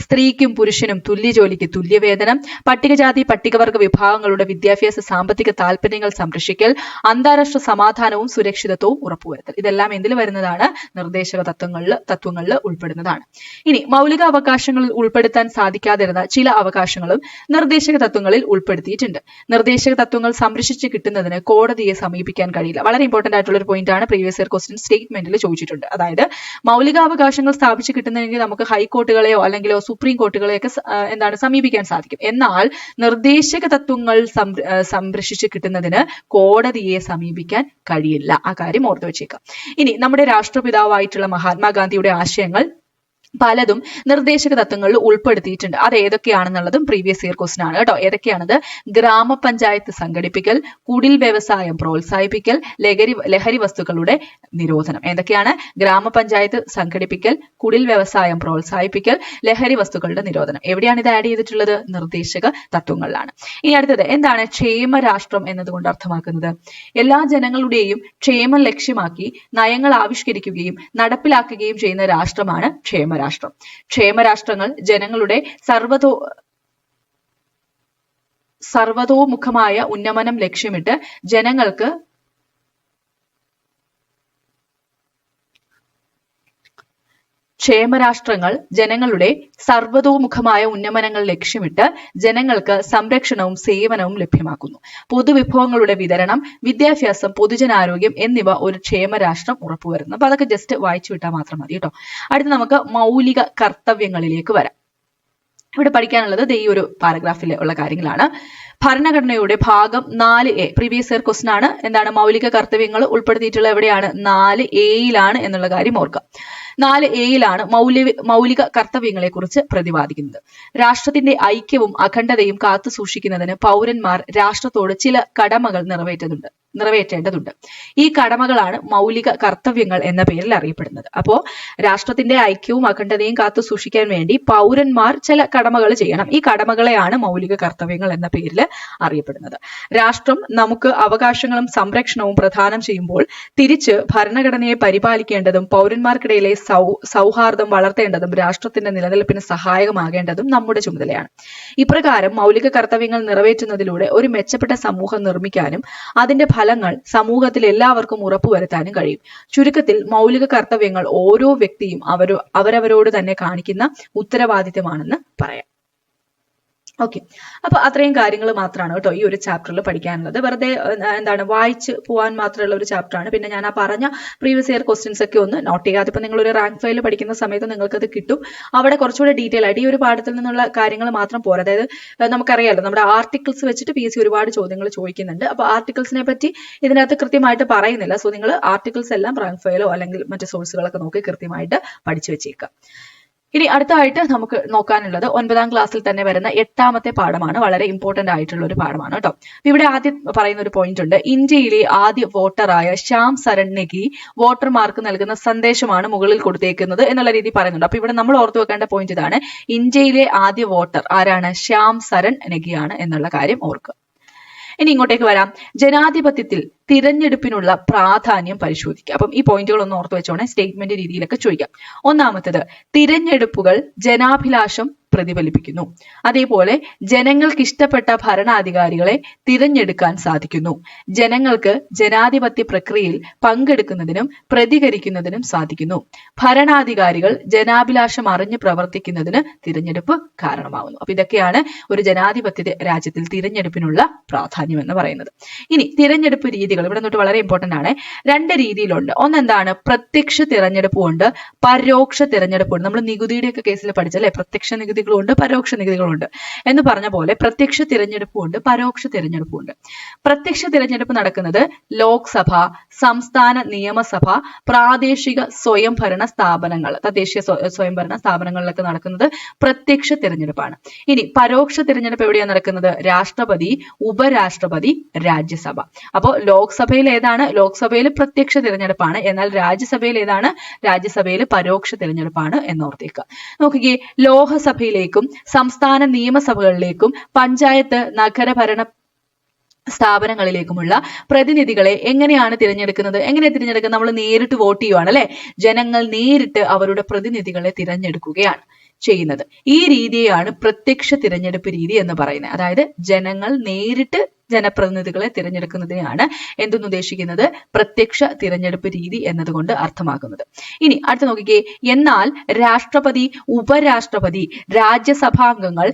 സ്ത്രീക്കും പുരുഷനും തുല്യ ജോലിക്ക് തുല്യവേതനം, പട്ടികജാതി പട്ടികവർഗ വിഭാഗങ്ങളുടെ വിദ്യാഭ്യാസ സാമ്പത്തിക താല്പര്യങ്ങൾ സംരക്ഷിക്കൽ, അന്താരാഷ്ട്ര സമാധാനവും സുരക്ഷിതത്വവും ഉറപ്പുവരുത്തൽ. ഇതെല്ലാം എന്തിൽ വരുന്നതാണ്? നിർദ്ദേശക തത്വങ്ങളിൽ ഉൾപ്പെടുന്നതാണ്. ഇനി മൗലിക അവകാശങ്ങളിൽ ഉൾപ്പെടുത്താൻ സാധിക്കാതിരുന്ന ചില അവകാശങ്ങളും നിർദ്ദേശക തത്വങ്ങളിൽ ഉൾപ്പെടുത്തിയിട്ടുണ്ട്. നിർദ്ദേശക തത്വങ്ങൾ സംരക്ഷിച്ച് കിട്ടുന്നതിന് കോടതിയെ സമീപിക്കാൻ കഴിയില്ല. വളരെ ഇമ്പോർട്ടന്റ് ആയിട്ടുള്ള ഒരു പോയിന്റ് ആണ്. പ്രീവിയസ് ഇയർ ക്വസ്റ്റ്യൻ സ്റ്റേറ്റ്മെന്റിൽ ചോദിച്ചിട്ടുണ്ട്. അതായത് മൗലികാവകാശങ്ങൾ സ്ഥാപിച്ച് കിട്ടുന്നതെങ്കിൽ നമുക്ക് ഹൈക്കോർട്ടുകളെയോ അല്ലെങ്കിലോ സുപ്രീം കോർട്ടുകളെയൊക്കെ സമീപിക്കാൻ സാധിക്കും. എന്നാൽ നിർദ്ദേശക തത്വങ്ങൾ സംരക്ഷിച്ച് കിട്ടുന്നതിന് കോടതിയെ സമീപിക്കാൻ കഴിയില്ല. ആ കാര്യം ഓർത്തു വെച്ചേക്കാം. ഇനി നമ്മുടെ രാഷ്ട്രപിതാവായിട്ടുള്ള മഹാത്മാഗാന്ധിയുടെ ആശയങ്ങൾ പലതും നിർദ്ദേശക തത്വങ്ങളിൽ ഉൾപ്പെടുത്തിയിട്ടുണ്ട്. അത് ഏതൊക്കെയാണെന്നുള്ളതും പ്രീവിയസ് ഇയർ ക്വസ്റ്റ്യൻ ആണ് കേട്ടോ. ഏതൊക്കെയാണത്? ഗ്രാമപഞ്ചായത്ത് സംഘടിപ്പിക്കൽ, കുടിൽ വ്യവസായം പ്രോത്സാഹിപ്പിക്കൽ, ലഹരി വസ്തുക്കളുടെ നിരോധനം. ഏതൊക്കെയാണ്? ഗ്രാമപഞ്ചായത്ത് സംഘടിപ്പിക്കൽ, കുടിൽ വ്യവസായം പ്രോത്സാഹിപ്പിക്കൽ, ലഹരി വസ്തുക്കളുടെ നിരോധനം. എവിടെയാണ് ഇത് ആഡ് ചെയ്തിട്ടുള്ളത്? നിർദ്ദേശക തത്വങ്ങളിലാണ്. ഇനി അടുത്തത് എന്താണ് ക്ഷേമരാഷ്ട്രം എന്നതുകൊണ്ട് അർത്ഥമാക്കുന്നത്? എല്ലാ ജനങ്ങളുടെയും ക്ഷേമം ലക്ഷ്യമാക്കി നയങ്ങൾ ആവിഷ്കരിക്കുകയും നടപ്പിലാക്കുകയും ചെയ്യുന്ന രാഷ്ട്രമാണ് ക്ഷേമരാഷ്ട്രം. ക്ഷേമരാഷ്ട്രങ്ങൾ ജനങ്ങളുടെ സർവതോമുഖമായ ഉന്നമനം ലക്ഷ്യമിട്ട് ജനങ്ങൾക്ക് ക്ഷേമരാഷ്ട്രങ്ങൾ ജനങ്ങളുടെ സർവതോമുഖമായ ഉന്നമനങ്ങൾ ലക്ഷ്യമിട്ട് ജനങ്ങൾക്ക് സംരക്ഷണവും സേവനവും ലഭ്യമാക്കുന്നു. പൊതുവിഭവങ്ങളുടെ വിതരണം, വിദ്യാഭ്യാസം, പൊതുജനാരോഗ്യം എന്നിവ ഒരു ക്ഷേമരാഷ്ട്രം ഉറപ്പുവരുന്നു. അപ്പൊ അതൊക്കെ ജസ്റ്റ് വായിച്ചു വിട്ടാൽ മാത്രം മതി കേട്ടോ. അടുത്ത് നമുക്ക് മൗലിക കർത്തവ്യങ്ങളിലേക്ക് വരാം. ഇവിടെ പഠിക്കാനുള്ളത് ഈ ഒരു പാരഗ്രാഫിൽ ഉള്ള കാര്യങ്ങളാണ്. ഭരണഘടനയുടെ ഭാഗം 4A പ്രീവിയസ് ഇയർ ക്വസ്റ്റ്യൻ ആണ്. എന്താണ്? മൗലിക കർത്തവ്യങ്ങൾ ഉൾപ്പെടുത്തിയിട്ടുള്ള എവിടെയാണ്? 4A എന്നുള്ള കാര്യം ഓർക്കുക. 4A മൗലിക കർത്തവ്യങ്ങളെ കുറിച്ച് പ്രതിപാദിക്കുന്നത്. രാഷ്ട്രത്തിന്റെ ഐക്യവും അഖണ്ഡതയും കാത്തു സൂക്ഷിക്കുന്നതിന് പൗരന്മാർ രാഷ്ട്രത്തോട് ചില കടമകൾ നിറവേറ്റേണ്ടതുണ്ട്. ഈ കടമകളാണ് മൗലിക കർത്തവ്യങ്ങൾ എന്ന പേരിൽ അറിയപ്പെടുന്നത്. അപ്പോ രാഷ്ട്രത്തിന്റെ ഐക്യവും അഖണ്ഡതയും കാത്തു സൂക്ഷിക്കാൻ വേണ്ടി പൗരന്മാർ ചില കടമകൾ ചെയ്യണം. ഈ കടമകളെയാണ് മൗലിക കർത്തവ്യങ്ങൾ എന്ന പേരിൽ അറിയപ്പെടുന്നത്. രാഷ്ട്രം നമുക്ക് അവകാശങ്ങളും സംരക്ഷണവും പ്രദാനം ചെയ്യുമ്പോൾ തിരിച്ച് ഭരണഘടനയെ പരിപാലിക്കേണ്ടതും പൗരന്മാർക്കിടയിലെ സൗഹാർദ്ദം വളർത്തേണ്ടതും രാഷ്ട്രത്തിന്റെ നിലനിൽപ്പിന് സഹായകമാകേണ്ടതും നമ്മുടെ ചുമതലയാണ്. ഇപ്രകാരം മൗലിക കർത്തവ്യങ്ങൾ നിറവേറ്റുന്നതിലൂടെ ഒരു മെച്ചപ്പെട്ട സമൂഹം നിർമ്മിക്കാനും അതിന്റെ ഫലങ്ങൾ സമൂഹത്തിൽ എല്ലാവർക്കും ഉറപ്പുവരുത്താനും കഴിയും. ചുരുക്കത്തിൽ മൗലിക കർത്തവ്യങ്ങൾ ഓരോ വ്യക്തിയും അവരവരോട് തന്നെ കാണിക്കുന്ന ഉത്തരവാദിത്തമാണെന്ന് പറയാം. ഓക്കെ, അപ്പൊ അത്രയും കാര്യങ്ങൾ മാത്രമാണ് കേട്ടോ ഈ ഒരു ചാപ്റ്ററിൽ പഠിക്കാനുള്ളത്. വെറുതെ വായിച്ച് പോകാൻ മാത്രമുള്ള ഒരു ചാപ്റ്ററാണ്. പിന്നെ ഞാൻ ആ പറഞ്ഞ പ്രീവിയസ് ഇയർ ക്വസ്റ്റ്യൻസ് ഒക്കെ ഒന്ന് നോട്ട് ചെയ്യുക. അതിപ്പോ നിങ്ങൾ ഒരു റാങ്ക് ഫയൽ പഠിക്കുന്ന സമയത്ത് നിങ്ങൾക്ക് അത് കിട്ടും. അവിടെ കുറച്ചുകൂടെ ഡീറ്റെയിൽ ആയിട്ട് ഈ ഒരു പാഠത്തിൽ നിന്നുള്ള കാര്യങ്ങൾ മാത്രം പോരാ. അതായത് നമുക്കറിയാലോ നമ്മുടെ ആർട്ടിക്കിൾസ് വെച്ചിട്ട് PSC ഒരുപാട് ചോദ്യങ്ങൾ ചോദിക്കുന്നുണ്ട്. അപ്പൊ ആർട്ടിക്കിൾസിനെ പറ്റി ഇതിനകത്ത് കൃത്യമായിട്ട് പറയുന്നില്ല. സോ നിങ്ങൾ ആർട്ടിക്കിൾസ് എല്ലാം റാങ്ക് ഫയലോ അല്ലെങ്കിൽ മറ്റു സോഴ്സുകളൊക്കെ നോക്കി കൃത്യമായിട്ട് പഠിച്ചു വെച്ചേക്കുക. ഇനി അടുത്തായിട്ട് നമുക്ക് നോക്കാനുള്ളത് 9ാം ക്ലാസ്സിൽ തന്നെ വരുന്ന 8ാമത്തെ പാഠമാണ്. വളരെ ഇമ്പോർട്ടന്റ് ആയിട്ടുള്ള ഒരു പാഠമാണ് കേട്ടോ. ഇവിടെ ആദ്യം പറയുന്ന ഒരു പോയിന്റ് ഉണ്ട്. ഇന്ത്യയിലെ ആദ്യ വോട്ടറായ ശ്യാം സരൺ നെഗി വോട്ടർമാർക്ക് നൽകുന്ന സന്ദേശമാണ് മുകളിൽ കൊടുത്തേക്കുന്നത് എന്നുള്ള രീതി പറയുന്നുണ്ട്. അപ്പൊ ഇവിടെ നമ്മൾ ഓർത്തു വെക്കേണ്ട പോയിന്റ് ഇതാണ്. ഇന്ത്യയിലെ ആദ്യ വോട്ടർ ആരാണ്? ശ്യാം സരൺ നെഗിയാണ് എന്നുള്ള കാര്യം ഓർക്കുക. ഇനി ഇങ്ങോട്ടേക്ക് വരാം. ജനാധിപത്യത്തിൽ തിരഞ്ഞെടുപ്പിനുള്ള പ്രാധാന്യം പരിശോധിക്കുക. അപ്പം ഈ പോയിന്റുകൾ ഒന്ന് ഓർത്ത് വെച്ചോണേ, സ്റ്റേറ്റ്മെന്റ് രീതിയിലൊക്കെ ചോദിക്കാം. ഒന്നാമത്തത്, തിരഞ്ഞെടുപ്പുകൾ ജനാഭിലാഷം പ്രതിഫലിപ്പിക്കുന്നു. അതേപോലെ ജനങ്ങൾക്ക് ഇഷ്ടപ്പെട്ട ഭരണാധികാരികളെ തിരഞ്ഞെടുക്കാൻ സാധിക്കുന്നു. ജനങ്ങൾക്ക് ജനാധിപത്യ പ്രക്രിയയിൽ പങ്കെടുക്കുന്നതിനും പ്രതികരിക്കുന്നതിനും സാധിക്കുന്നു. ഭരണാധികാരികൾ ജനാഭിലാഷം അറിഞ്ഞ് പ്രവർത്തിക്കുന്നതിന് തിരഞ്ഞെടുപ്പ് കാരണമാകുന്നു. അപ്പൊ ഇതൊക്കെയാണ് ഒരു ജനാധിപത്യ രാജ്യത്തിൽ തിരഞ്ഞെടുപ്പിനുള്ള പ്രാധാന്യം എന്ന് പറയുന്നത്. ഇനി തിരഞ്ഞെടുപ്പ് രീതികൾ ഇവിടെ തൊട്ട് വളരെ ഇമ്പോർട്ടന്റ് ആണ്. രണ്ട് രീതിയിലുണ്ട്. ഒന്നെന്താണ്, പ്രത്യക്ഷ തിരഞ്ഞെടുപ്പുണ്ട്, പരോക്ഷ തിരഞ്ഞെടുപ്പുണ്ട്. നമ്മൾ നികുതിയുടെ ഒക്കെ കേസിൽ പഠിച്ചല്ലേ, പ്രത്യക്ഷ നികുതികളുണ്ട്, പരോക്ഷ നികുതികളുണ്ട് എന്ന് പറഞ്ഞ പോലെ പ്രത്യക്ഷ തിരഞ്ഞെടുപ്പുണ്ട്, പരോക്ഷ തിരഞ്ഞെടുപ്പുണ്ട്. പ്രത്യക്ഷ തിരഞ്ഞെടുപ്പ് നടക്കുന്നത് ലോക്സഭ, സംസ്ഥാന നിയമസഭ, പ്രാദേശിക സ്വയംഭരണ സ്ഥാപനങ്ങൾ, തദ്ദേശീയ സ്വയംഭരണ സ്ഥാപനങ്ങളിലൊക്കെ നടക്കുന്നത് പ്രത്യക്ഷ തിരഞ്ഞെടുപ്പാണ്. ഇനി പരോക്ഷ തിരഞ്ഞെടുപ്പ് എവിടെയാണ് നടക്കുന്നത്? രാഷ്ട്രപതി, ഉപരാഷ്ട്രപതി, രാജ്യസഭ. അപ്പോൾ ലോക്സഭയിൽ ഏതാണ്? ലോക്സഭയിൽ പ്രത്യക്ഷ തിരഞ്ഞെടുപ്പാണ്. എന്നാൽ രാജ്യസഭയിൽ ഏതാണ്? രാജ്യസഭയിൽ പരോക്ഷ തിരഞ്ഞെടുപ്പാണ് എന്നോർത്തേക്കുക. നോക്കിക്കേ, ലോകസഭയിലേക്കും സംസ്ഥാന നിയമസഭകളിലേക്കും പഞ്ചായത്ത് നഗരഭരണ സ്ഥാപനങ്ങളിലേക്കുമുള്ള പ്രതിനിധികളെ എങ്ങനെയാണ് തിരഞ്ഞെടുക്കുന്നത്? എങ്ങനെ തിരഞ്ഞെടുക്കുന്നത്? നമ്മൾ നേരിട്ട് വോട്ട് ചെയ്യുവാണ് അല്ലെ. ജനങ്ങൾ നേരിട്ട് അവരുടെ പ്രതിനിധികളെ തിരഞ്ഞെടുക്കുകയാണ് ചെയ്യുന്നത്. ഈ രീതിയാണ് പ്രത്യക്ഷ തിരഞ്ഞെടുപ്പ് രീതി എന്ന് പറയുന്നത്. അതായത് ജനങ്ങൾ നേരിട്ട് ജനപ്രതിനിധികളെ തിരഞ്ഞെടുക്കുന്നതിനെയാണ് എന്തെന്ന് ഉദ്ദേശിക്കുന്നത്? പ്രത്യക്ഷ തിരഞ്ഞെടുപ്പ് രീതി എന്നതുകൊണ്ട് അർത്ഥമാക്കുന്നത്. ഇനി അടുത്ത് നോക്കിക്കേ, എന്നാൽ രാഷ്ട്രപതി, ഉപരാഷ്ട്രപതി, രാജ്യസഭാംഗങ്ങൾ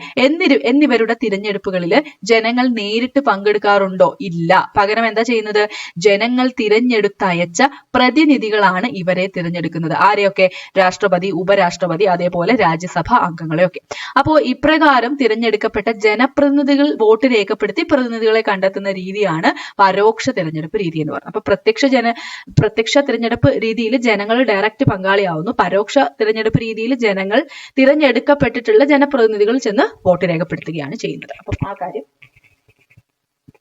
എന്നിവരുടെ തിരഞ്ഞെടുപ്പുകളിൽ ജനങ്ങൾ നേരിട്ട് പങ്കെടുക്കാറുണ്ടോ? ഇല്ല. പകരം എന്താ ചെയ്യുന്നത്? ജനങ്ങൾ തിരഞ്ഞെടുത്തയച്ച പ്രതിനിധികളാണ് ഇവരെ തിരഞ്ഞെടുക്കുന്നത്. ആരെയൊക്കെ? രാഷ്ട്രപതി, ഉപരാഷ്ട്രപതി, അതേപോലെ രാജ്യസഭാ അംഗങ്ങളെയൊക്കെ. അപ്പോൾ ഇപ്രകാരം തിരഞ്ഞെടുക്കപ്പെട്ട ജനപ്രതിനിധികൾ വോട്ട് രേഖപ്പെടുത്തി പ്രതിനിധികളെ കണ്ടെത്തുന്ന രീതിയാണ് പരോക്ഷ തിരഞ്ഞെടുപ്പ് രീതി എന്ന് പറയുന്നത്. അപ്പൊ പ്രത്യക്ഷ തിരഞ്ഞെടുപ്പ് രീതിയിൽ ജനങ്ങൾ ഡയറക്റ്റ് പങ്കാളിയാവുന്നു. പരോക്ഷ തിരഞ്ഞെടുപ്പ് രീതിയിൽ ജനങ്ങൾ തിരഞ്ഞെടുക്കപ്പെട്ടിട്ടുള്ള ജനപ്രതിനിധികൾ ചെന്ന് വോട്ട് രേഖപ്പെടുത്തുകയാണ് ചെയ്യുന്നത്.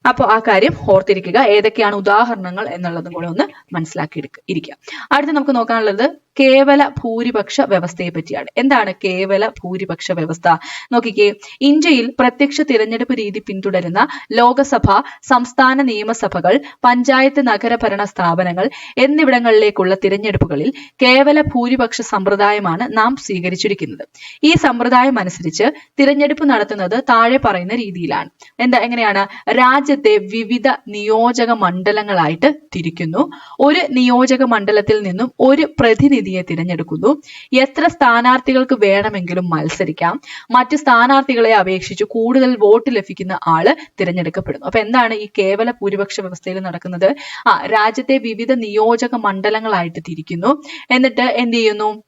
അപ്പോൾ ആ കാര്യം ഓർത്തിരിക്കുക. ഏതൊക്കെയാണ് ഉദാഹരണങ്ങൾ എന്നുള്ളതും കൂടെ ഒന്ന് മനസ്സിലാക്കി ഇരിക്കുക. അടുത്ത് നമുക്ക് നോക്കാനുള്ളത് കേവല ഭൂരിപക്ഷ വ്യവസ്ഥയെ പറ്റിയാണ്. എന്താണ് കേവല ഭൂരിപക്ഷ വ്യവസ്ഥ? നോക്കിക്കേ, ഇന്ത്യയിൽ പ്രത്യക്ഷ തിരഞ്ഞെടുപ്പ് രീതി പിന്തുടരുന്ന ലോകസഭ, സംസ്ഥാന നിയമസഭകൾ, പഞ്ചായത്ത് നഗരഭരണ സ്ഥാപനങ്ങൾ എന്നിവിടങ്ങളിലേക്കുള്ള തിരഞ്ഞെടുപ്പുകളിൽ കേവല ഭൂരിപക്ഷ സമ്പ്രദായമാണ് നാം സ്വീകരിച്ചിരിക്കുന്നത്. ഈ സമ്പ്രദായം അനുസരിച്ച് തിരഞ്ഞെടുപ്പ് നടത്തുന്നത് താഴെ പറയുന്ന രീതിയിലാണ്. എങ്ങനെയാണ്? രാജ്യത്തെ വിവിധ നിയോജക മണ്ഡലങ്ങളായിട്ട് തിരിക്കുന്നു. ഒരു നിയോജക മണ്ഡലത്തിൽ നിന്നും ഒരു പ്രതിനിധിയെ തിരഞ്ഞെടുക്കുന്നു. എത്ര സ്ഥാനാർത്ഥികൾക്ക് വേണമെങ്കിലും മത്സരിക്കാം. മറ്റ് സ്ഥാനാർത്ഥികളെ അപേക്ഷിച്ച് കൂടുതൽ വോട്ട് ലഭിക്കുന്ന ആള് തിരഞ്ഞെടുക്കപ്പെടുന്നു. അപ്പൊ എന്താണ് ഈ കേവല ഭൂരിപക്ഷ വ്യവസ്ഥയിൽ നടക്കുന്നത്? രാജ്യത്തെ വിവിധ നിയോജക മണ്ഡലങ്ങളായിട്ട് തിരിക്കുന്നു. എന്നിട്ട് എന്ത് ചെയ്യുന്നു?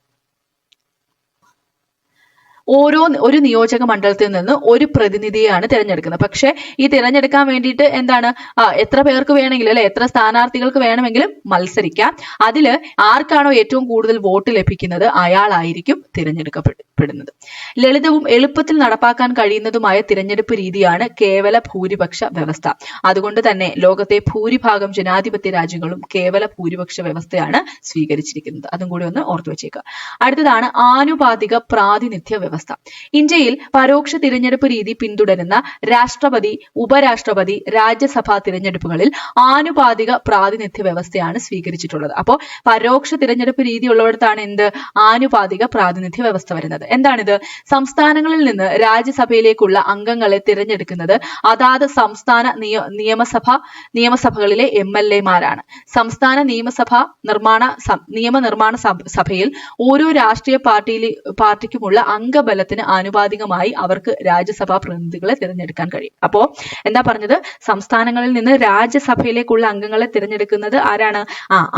ഒരു നിയോജക മണ്ഡലത്തിൽ നിന്ന് ഒരു പ്രതിനിധിയെയാണ് തിരഞ്ഞെടുക്കുന്നത്. പക്ഷെ ഈ തിരഞ്ഞെടുക്കാൻ വേണ്ടിയിട്ട് എന്താണ്? എത്ര പേർക്ക് വേണമെങ്കിലും അല്ലെ, എത്ര സ്ഥാനാർത്ഥികൾക്ക് വേണമെങ്കിലും മത്സരിക്കാം. അതില് ആർക്കാണോ ഏറ്റവും കൂടുതൽ വോട്ട് ലഭിക്കുന്നത് അയാളായിരിക്കും തിരഞ്ഞെടുക്കപ്പെടുന്നത്. ലളിതവും എളുപ്പത്തിൽ നടപ്പാക്കാൻ കഴിയുന്നതുമായ തിരഞ്ഞെടുപ്പ് രീതിയാണ് കേവല ഭൂരിപക്ഷ വ്യവസ്ഥ. അതുകൊണ്ട് തന്നെ ലോകത്തെ ഭൂരിഭാഗം ജനാധിപത്യ രാജ്യങ്ങളും കേവല ഭൂരിപക്ഷ വ്യവസ്ഥയാണ് സ്വീകരിച്ചിരിക്കുന്നത്. അതും കൂടി ഒന്ന് ഓർത്തു വെച്ചേക്കുക. അടുത്തതാണ് ആനുപാതിക പ്രാതിനിധ്യ വ്യവസ്ഥ. ഇന്ത്യയിൽ പരോക്ഷ തിരഞ്ഞെടുപ്പ് രീതി പിന്തുടരുന്ന രാഷ്ട്രപതി, ഉപരാഷ്ട്രപതി, രാജ്യസഭാ തിരഞ്ഞെടുപ്പുകളിൽ ആനുപാതിക പ്രാതിനിധ്യ വ്യവസ്ഥയാണ് സ്വീകരിച്ചിട്ടുള്ളത്. അപ്പോൾ പരോക്ഷ തിരഞ്ഞെടുപ്പ് രീതി ഉള്ളിടത്താണ് എന്ത്? ആനുപാതിക പ്രാതിനിധ്യ വ്യവസ്ഥ വരുന്നത്. എന്താണിത്? സംസ്ഥാനങ്ങളിൽ നിന്ന് രാജ്യസഭയിലേക്കുള്ള അംഗങ്ങളെ തിരഞ്ഞെടുക്കുന്നത് അതാത് സംസ്ഥാന നിയമസഭകളിലെ MLA-മാരാണ്. സംസ്ഥാന നിയമനിർമ്മാണ സഭയിൽ ഓരോ രാഷ്ട്രീയ പാർട്ടിക്കുമുള്ള അംഗബലത്തിന് ആനുപാതികമായി അവർക്ക് രാജ്യസഭാ പ്രതിനിധികളെ തിരഞ്ഞെടുക്കാൻ കഴിയും. അപ്പോ എന്താ പറഞ്ഞത്? സംസ്ഥാനങ്ങളിൽ നിന്ന് രാജ്യസഭയിലേക്കുള്ള അംഗങ്ങളെ തിരഞ്ഞെടുക്കുന്നത് ആരാണ്?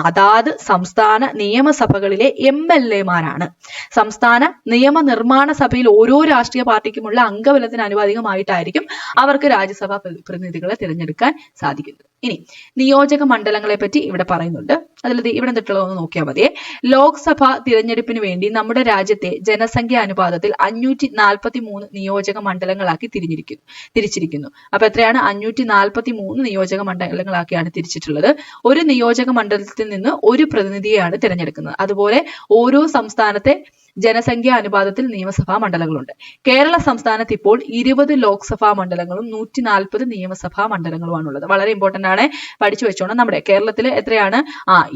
അതാത് സംസ്ഥാന നിയമസഭകളിലെ MLA-മാരാണ്. സംസ്ഥാന നിയമനിർമ്മാണ സഭയിൽ ഓരോ രാഷ്ട്രീയ പാർട്ടിക്കുമുള്ള അംഗബലത്തിന് ആനുപാതികമായിട്ടായിരിക്കും അവർക്ക് രാജ്യസഭാ പ്രതിനിധികളെ തിരഞ്ഞെടുക്കാൻ സാധിക്കുന്നത്. ഇനി നിയോജക മണ്ഡലങ്ങളെ പറ്റി ഇവിടെ പറയുന്നുണ്ട്. അതിൽ ഇവിടെ നിന്നിട്ടുള്ളതൊന്ന് നോക്കിയാൽ മതിയെ. ലോക്സഭ തിരഞ്ഞെടുപ്പിന് വേണ്ടി നമ്മുടെ രാജ്യത്തെ ജനസംഖ്യ അനുപാതത്തിൽ 543 നിയോജക മണ്ഡലങ്ങളാക്കി തിരിച്ചിരിക്കുന്നു. അപ്പൊ എത്രയാണ്? 543 നിയോജക മണ്ഡലങ്ങളാക്കിയാണ് തിരിച്ചിട്ടുള്ളത്. ഒരു നിയോജക മണ്ഡലത്തിൽ നിന്ന് ഒരു പ്രതിനിധിയെയാണ് തിരഞ്ഞെടുക്കുന്നത്. അതുപോലെ ഓരോ സംസ്ഥാനത്തെ ജനസംഖ്യാ അനുപാതത്തിൽ നിയമസഭാ മണ്ഡലങ്ങളുണ്ട്. കേരള സംസ്ഥാനത്ത് ഇപ്പോൾ 20 ലോക്സഭാ മണ്ഡലങ്ങളും 140 നിയമസഭാ മണ്ഡലങ്ങളുമാണുള്ളത്. വളരെ ഇമ്പോർട്ടന്റ് ആണ്, പഠിച്ചു വെച്ചോണം. നമ്മുടെ കേരളത്തിൽ എത്രയാണ്?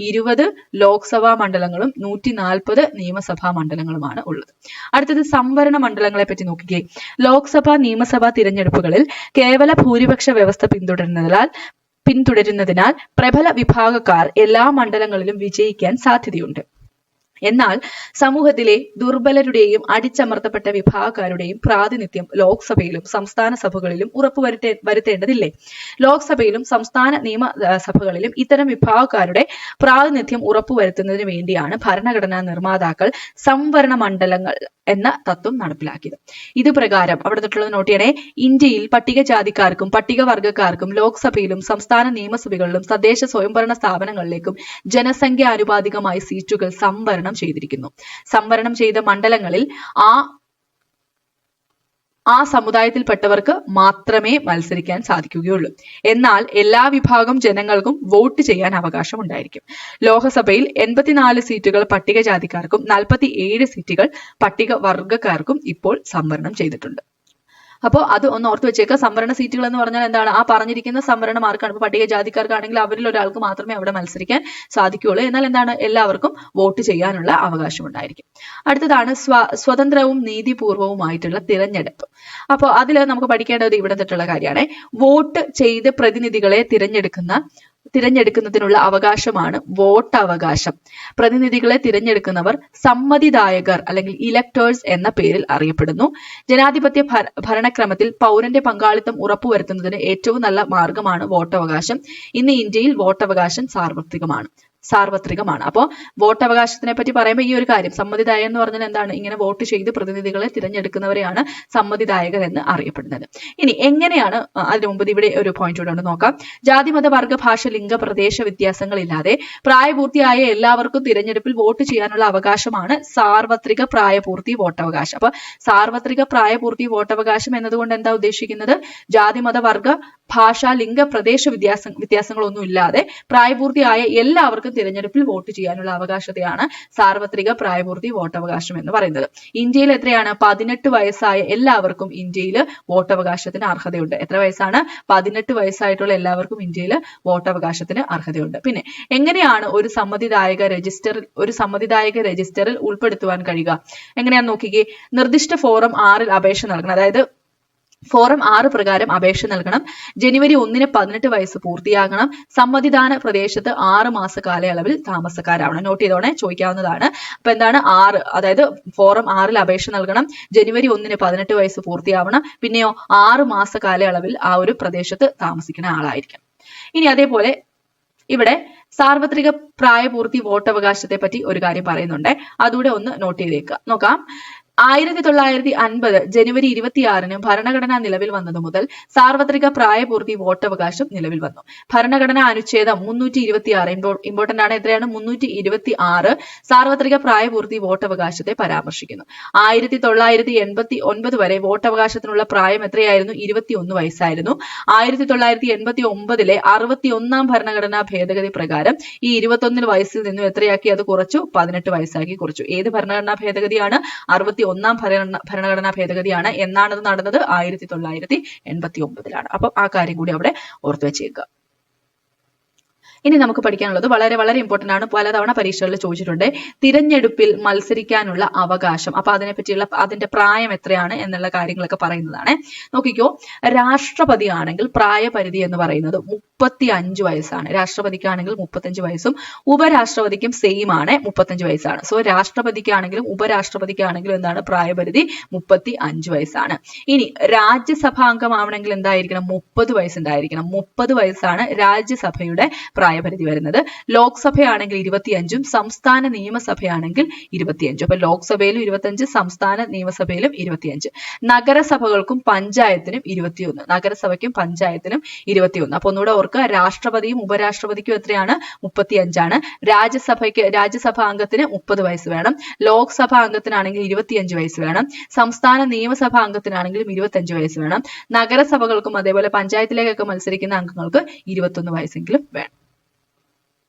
20 ലോക്സഭാ മണ്ഡലങ്ങളും 140 നിയമസഭാ മണ്ഡലങ്ങളുമാണ് ഉള്ളത്. അടുത്തത് സംവരണ മണ്ഡലങ്ങളെ പറ്റി നോക്കിക്കേ. ലോക്സഭാ നിയമസഭാ തിരഞ്ഞെടുപ്പുകളിൽ കേവല ഭൂരിപക്ഷ വ്യവസ്ഥ പിന്തുടരുന്നതിനാൽ പ്രബല വിഭാഗക്കാർ എല്ലാ മണ്ഡലങ്ങളിലും വിജയിക്കാൻ സാധ്യതയുണ്ട്. എന്നാൽ സമൂഹത്തിലെ ദുർബലരുടെയും അടിച്ചമർത്തപ്പെട്ട വിഭാഗക്കാരുടെയും പ്രാതിനിധ്യം ലോക്സഭയിലും സംസ്ഥാന സഭകളിലും വരുത്തേണ്ടതില്ലേ? ലോക്സഭയിലും സംസ്ഥാന നിയമസഭകളിലും ഇത്തരം വിഭാഗക്കാരുടെ പ്രാതിനിധ്യം ഉറപ്പുവരുത്തുന്നതിന് വേണ്ടിയാണ് ഭരണഘടനാ നിർമ്മാതാക്കൾ സംവരണ മണ്ഡലങ്ങൾ എന്ന തത്വം നടപ്പിലാക്കിയത്. ഇത് പ്രകാരം അവിടെ തൊട്ടുള്ളത് നോട്ട് ചെയ്യണേ. ഇന്ത്യയിൽ പട്ടികജാതിക്കാർക്കും പട്ടികവർഗക്കാർക്കും ലോക്സഭയിലും സംസ്ഥാന നിയമസഭകളിലും തദ്ദേശ സ്വയംഭരണ സ്ഥാപനങ്ങളിലേക്കും ജനസംഖ്യാനുപാതികമായി സീറ്റുകൾ സംവരണം ചെയ്തിരിക്കുന്നു. സംവരണം ചെയ്ത മണ്ഡലങ്ങളിൽ ആ സമുദായത്തിൽപ്പെട്ടവർക്ക് മാത്രമേ മത്സരിക്കാൻ സാധിക്കുകയുള്ളൂ. എന്നാൽ എല്ലാ വിഭാഗം ജനങ്ങൾക്കും വോട്ട് ചെയ്യാൻ അവകാശം ഉണ്ടായിരിക്കും. ലോക്സഭയിൽ 84 സീറ്റുകൾ പട്ടികജാതിക്കാർക്കും 47 സീറ്റുകൾ പട്ടികവർഗക്കാർക്കും ഇപ്പോൾ സംവരണം ചെയ്തിട്ടുണ്ട്. അപ്പോൾ അത് ഒന്ന് ഓർത്ത് വെച്ചേക്കുക. സംവരണ സീറ്റുകൾ എന്ന് പറഞ്ഞാൽ എന്താണ്? ആ പറഞ്ഞിരിക്കുന്ന സംവരണ മാർക്കാണ്. ഇപ്പോൾ പട്ടികജാതിക്കാർക്കാണെങ്കിൽ അവരിൽ ഒരാൾക്ക് മാത്രമേ അവിടെ മത്സരിക്കാൻ സാധിക്കുകയുള്ളൂ. എന്നാൽ എന്താണ്? എല്ലാവർക്കും വോട്ട് ചെയ്യാനുള്ള അവകാശം ഉണ്ടായിരിക്കും. അടുത്തതാണ് സ്വതന്ത്രവും നീതിപൂർവവുമായിട്ടുള്ള തിരഞ്ഞെടുപ്പ്. അപ്പോൾ അതിൽ നമുക്ക് പഠിക്കേണ്ടത് ഇവിടെ തൊട്ടുള്ള കാര്യമാണ്. വോട്ട് ചെയ്ത് പ്രതിനിധികളെ തിരഞ്ഞെടുക്കുന്നതിനുള്ള അവകാശമാണ് വോട്ടവകാശം. പ്രതിനിധികളെ തിരഞ്ഞെടുക്കുന്നവർ സമ്മതിദായകർ അല്ലെങ്കിൽ ഇലക്ടേഴ്സ് എന്ന പേരിൽ അറിയപ്പെടുന്നു. ജനാധിപത്യ ഭരണക്രമത്തിൽ പൗരന്റെ പങ്കാളിത്തം ഉറപ്പുവരുത്തുന്നതിന് ഏറ്റവും നല്ല മാർഗമാണ് വോട്ടവകാശം. ഇന്ന് ഇന്ത്യയിൽ വോട്ടവകാശം സാർവത്രികമാണ്. അപ്പോൾ വോട്ടവകാശത്തിനെ പറ്റി പറയുമ്പോൾ ഈ ഒരു കാര്യം, സമ്മതിദായകർ എന്ന് പറഞ്ഞാൽ എന്താണ്? ഇങ്ങനെ വോട്ട് ചെയ്ത് പ്രതിനിധികളെ തിരഞ്ഞെടുക്കുന്നവരെയാണ് സമ്മതിദായകർ എന്ന് അറിയപ്പെടുന്നത്. ഇനി എങ്ങനെയാണ്? അതിനു മുമ്പ് ഇവിടെ ഒരു പോയിന്റ് കൂടെ നോക്കാം. ജാതി മത വർഗ ഭാഷ ലിംഗ പ്രദേശ വ്യത്യാസങ്ങളില്ലാതെ പ്രായപൂർത്തിയായ എല്ലാവർക്കും തിരഞ്ഞെടുപ്പിൽ വോട്ട് ചെയ്യാനുള്ള അവകാശമാണ് സാർവത്രിക പ്രായപൂർത്തി വോട്ടവകാശം. അപ്പൊ സാർവത്രിക പ്രായപൂർത്തി വോട്ടവകാശം എന്നതുകൊണ്ട് എന്താ ഉദ്ദേശിക്കുന്നത്? ജാതി മത വർഗ ഭാഷ ലിംഗ പ്രദേശ വ്യത്യാസങ്ങളൊന്നും ഇല്ലാതെ പ്രായപൂർത്തിയായ എല്ലാവർക്കും തിരഞ്ഞെടുപ്പിൽ വോട്ട് ചെയ്യാനുള്ള അവകാശത്തെയാണ് സാർവത്രിക പ്രായപൂർത്തി വോട്ടവകാശം എന്ന് പറയുന്നത്. ഇന്ത്യയിൽ എത്രയാണ്? 18 വയസ്സായ എല്ലാവർക്കും ഇന്ത്യയിൽ വോട്ടവകാശത്തിന് അർഹതയുണ്ട്. എത്ര വയസ്സാണ്? 18 വയസ്സായിട്ടുള്ള എല്ലാവർക്കും ഇന്ത്യയിൽ വോട്ടവകാശത്തിന് അർഹതയുണ്ട്. പിന്നെ എങ്ങനെയാണ് ഒരു സമ്മതിദായക രജിസ്റ്ററിൽ ഉൾപ്പെടുത്തുവാൻ കഴിയുക? എങ്ങനെയാണെന്ന് നോക്കിക്കേ. നിർദ്ദിഷ്ട ഫോറം 6 അപേക്ഷ നൽകണം. അതായത് ഫോറം 6 പ്രകാരം അപേക്ഷ നൽകണം. ജനുവരി 1 18 വയസ്സ് പൂർത്തിയാകണം. സമ്മതിദാന പ്രദേശത്ത് 6 മാസ കാലയളവിൽ താമസക്കാരാവണം. നോട്ട് ചെയ്തോണേ, ചോദിക്കാവുന്നതാണ്. അപ്പൊ എന്താണ് 6? അതായത് ഫോറം 6 അപേക്ഷ നൽകണം. ജനുവരി 1 18 വയസ്സ് പൂർത്തിയാവണം. പിന്നെയോ 6 മാസ കാലയളവിൽ ആ ഒരു പ്രദേശത്ത് താമസിക്കുന്ന ആളായിരിക്കും. ഇനി അതേപോലെ ഇവിടെ സാർവത്രിക പ്രായപൂർത്തി വോട്ടവകാശത്തെ പറ്റി ഒരു കാര്യം പറയുന്നുണ്ട്. അതുകൂടെ ഒന്ന് നോട്ട് ചെയ്തേക്കുക. നോക്കാം. 1950 ജനുവരി 26 ഭരണഘടന നിലവിൽ വന്നതു മുതൽ സാർവത്രിക പ്രായപൂർത്തി വോട്ടവകാശം നിലവിൽ വന്നു. ഭരണഘടനാ അനുച്ഛേദം 326 ഇമ്പോർട്ടന്റ് ആണ്. എത്രയാണ്? 326 സാർവത്രിക പ്രായപൂർത്തി വോട്ടവകാശത്തെ പരാമർശിക്കുന്നു. 1989 വരെ വോട്ടവകാശത്തിനുള്ള പ്രായം എത്രയായിരുന്നു? 21 വയസ്സായിരുന്നു. 1989 61 ഭരണഘടനാ ഭേദഗതി പ്രകാരം ഈ 21 വയസ്സിൽ നിന്നും എത്രയാക്കി? അത് കുറച്ചു, 18 വയസ്സാക്കി കുറച്ചു. ഏത് ഭരണഘടനാ ഭേദഗതിയാണ്? 61 ഭരണഘടനാ ഭേദഗതിയാണ്. എന്നാണ് അത് നടന്നത്? 1989. അപ്പൊ ആ കാര്യം കൂടി അവിടെ ഓർത്തു വെച്ചേക്കുക. ഇനി നമുക്ക് പഠിക്കാനുള്ളത് വളരെ വളരെ ഇമ്പോർട്ടന്റ് ആണ്. പലതവണ പരീക്ഷകളിൽ ചോദിച്ചിട്ടുണ്ട്. തിരഞ്ഞെടുപ്പിൽ മത്സരിക്കാനുള്ള അവകാശം. അപ്പൊ അതിനെപ്പറ്റിയുള്ള അതിന്റെ പ്രായം എത്രയാണ് എന്നുള്ള കാര്യങ്ങളൊക്കെ പറയുന്നതാണ്. നോക്കിക്കോ. രാഷ്ട്രപതി ആണെങ്കിൽ പ്രായപരിധി എന്ന് പറയുന്നത് 35 വയസ്സാണ്. രാഷ്ട്രപതിക്കാണെങ്കിൽ 35 വയസ്സും ഉപരാഷ്ട്രപതിക്കും സെയിം ആണ്, 35 വയസ്സാണ്. സോ രാഷ്ട്രപതിക്കാണെങ്കിലും ഉപരാഷ്ട്രപതിക്കാണെങ്കിലും എന്താണ് പ്രായപരിധി? 35 വയസ്സാണ്. ഇനി രാജ്യസഭാംഗമാവണമെങ്കിൽ എന്തായിരിക്കണം? 30 വയസ്സുണ്ടായിരിക്കണം. 30 വയസ്സാണ് രാജ്യസഭയുടെ പ്രായപരിധി വരുന്നത്. ലോക്സഭയാണെങ്കിൽ 25ഉം സംസ്ഥാന നിയമസഭയാണെങ്കിൽ 25. അപ്പൊ ലോക്സഭയിലും 25, സംസ്ഥാന നിയമസഭയിലും 25. നഗരസഭകൾക്കും പഞ്ചായത്തിനും 21. നഗരസഭയ്ക്കും പഞ്ചായത്തിനും 21. അപ്പൊ ഒന്നുകൂടെ ഓർക്കുക. രാഷ്ട്രപതിയും ഉപരാഷ്ട്രപതിക്കും എത്രയാണ്? 35 ആണ്. രാജ്യസഭാ അംഗത്തിന് 30 വയസ്സ് വേണം. ലോക്സഭാ അംഗത്തിനാണെങ്കിൽ 25 വയസ്സ് വേണം. സംസ്ഥാന നിയമസഭാ അംഗത്തിനാണെങ്കിലും 25 വയസ്സ് വേണം. നഗരസഭകൾക്കും അതേപോലെ പഞ്ചായത്തിലേക്കൊക്കെ മത്സരിക്കുന്ന അംഗങ്ങൾക്ക് 21 വയസ്സെങ്കിലും വേണം.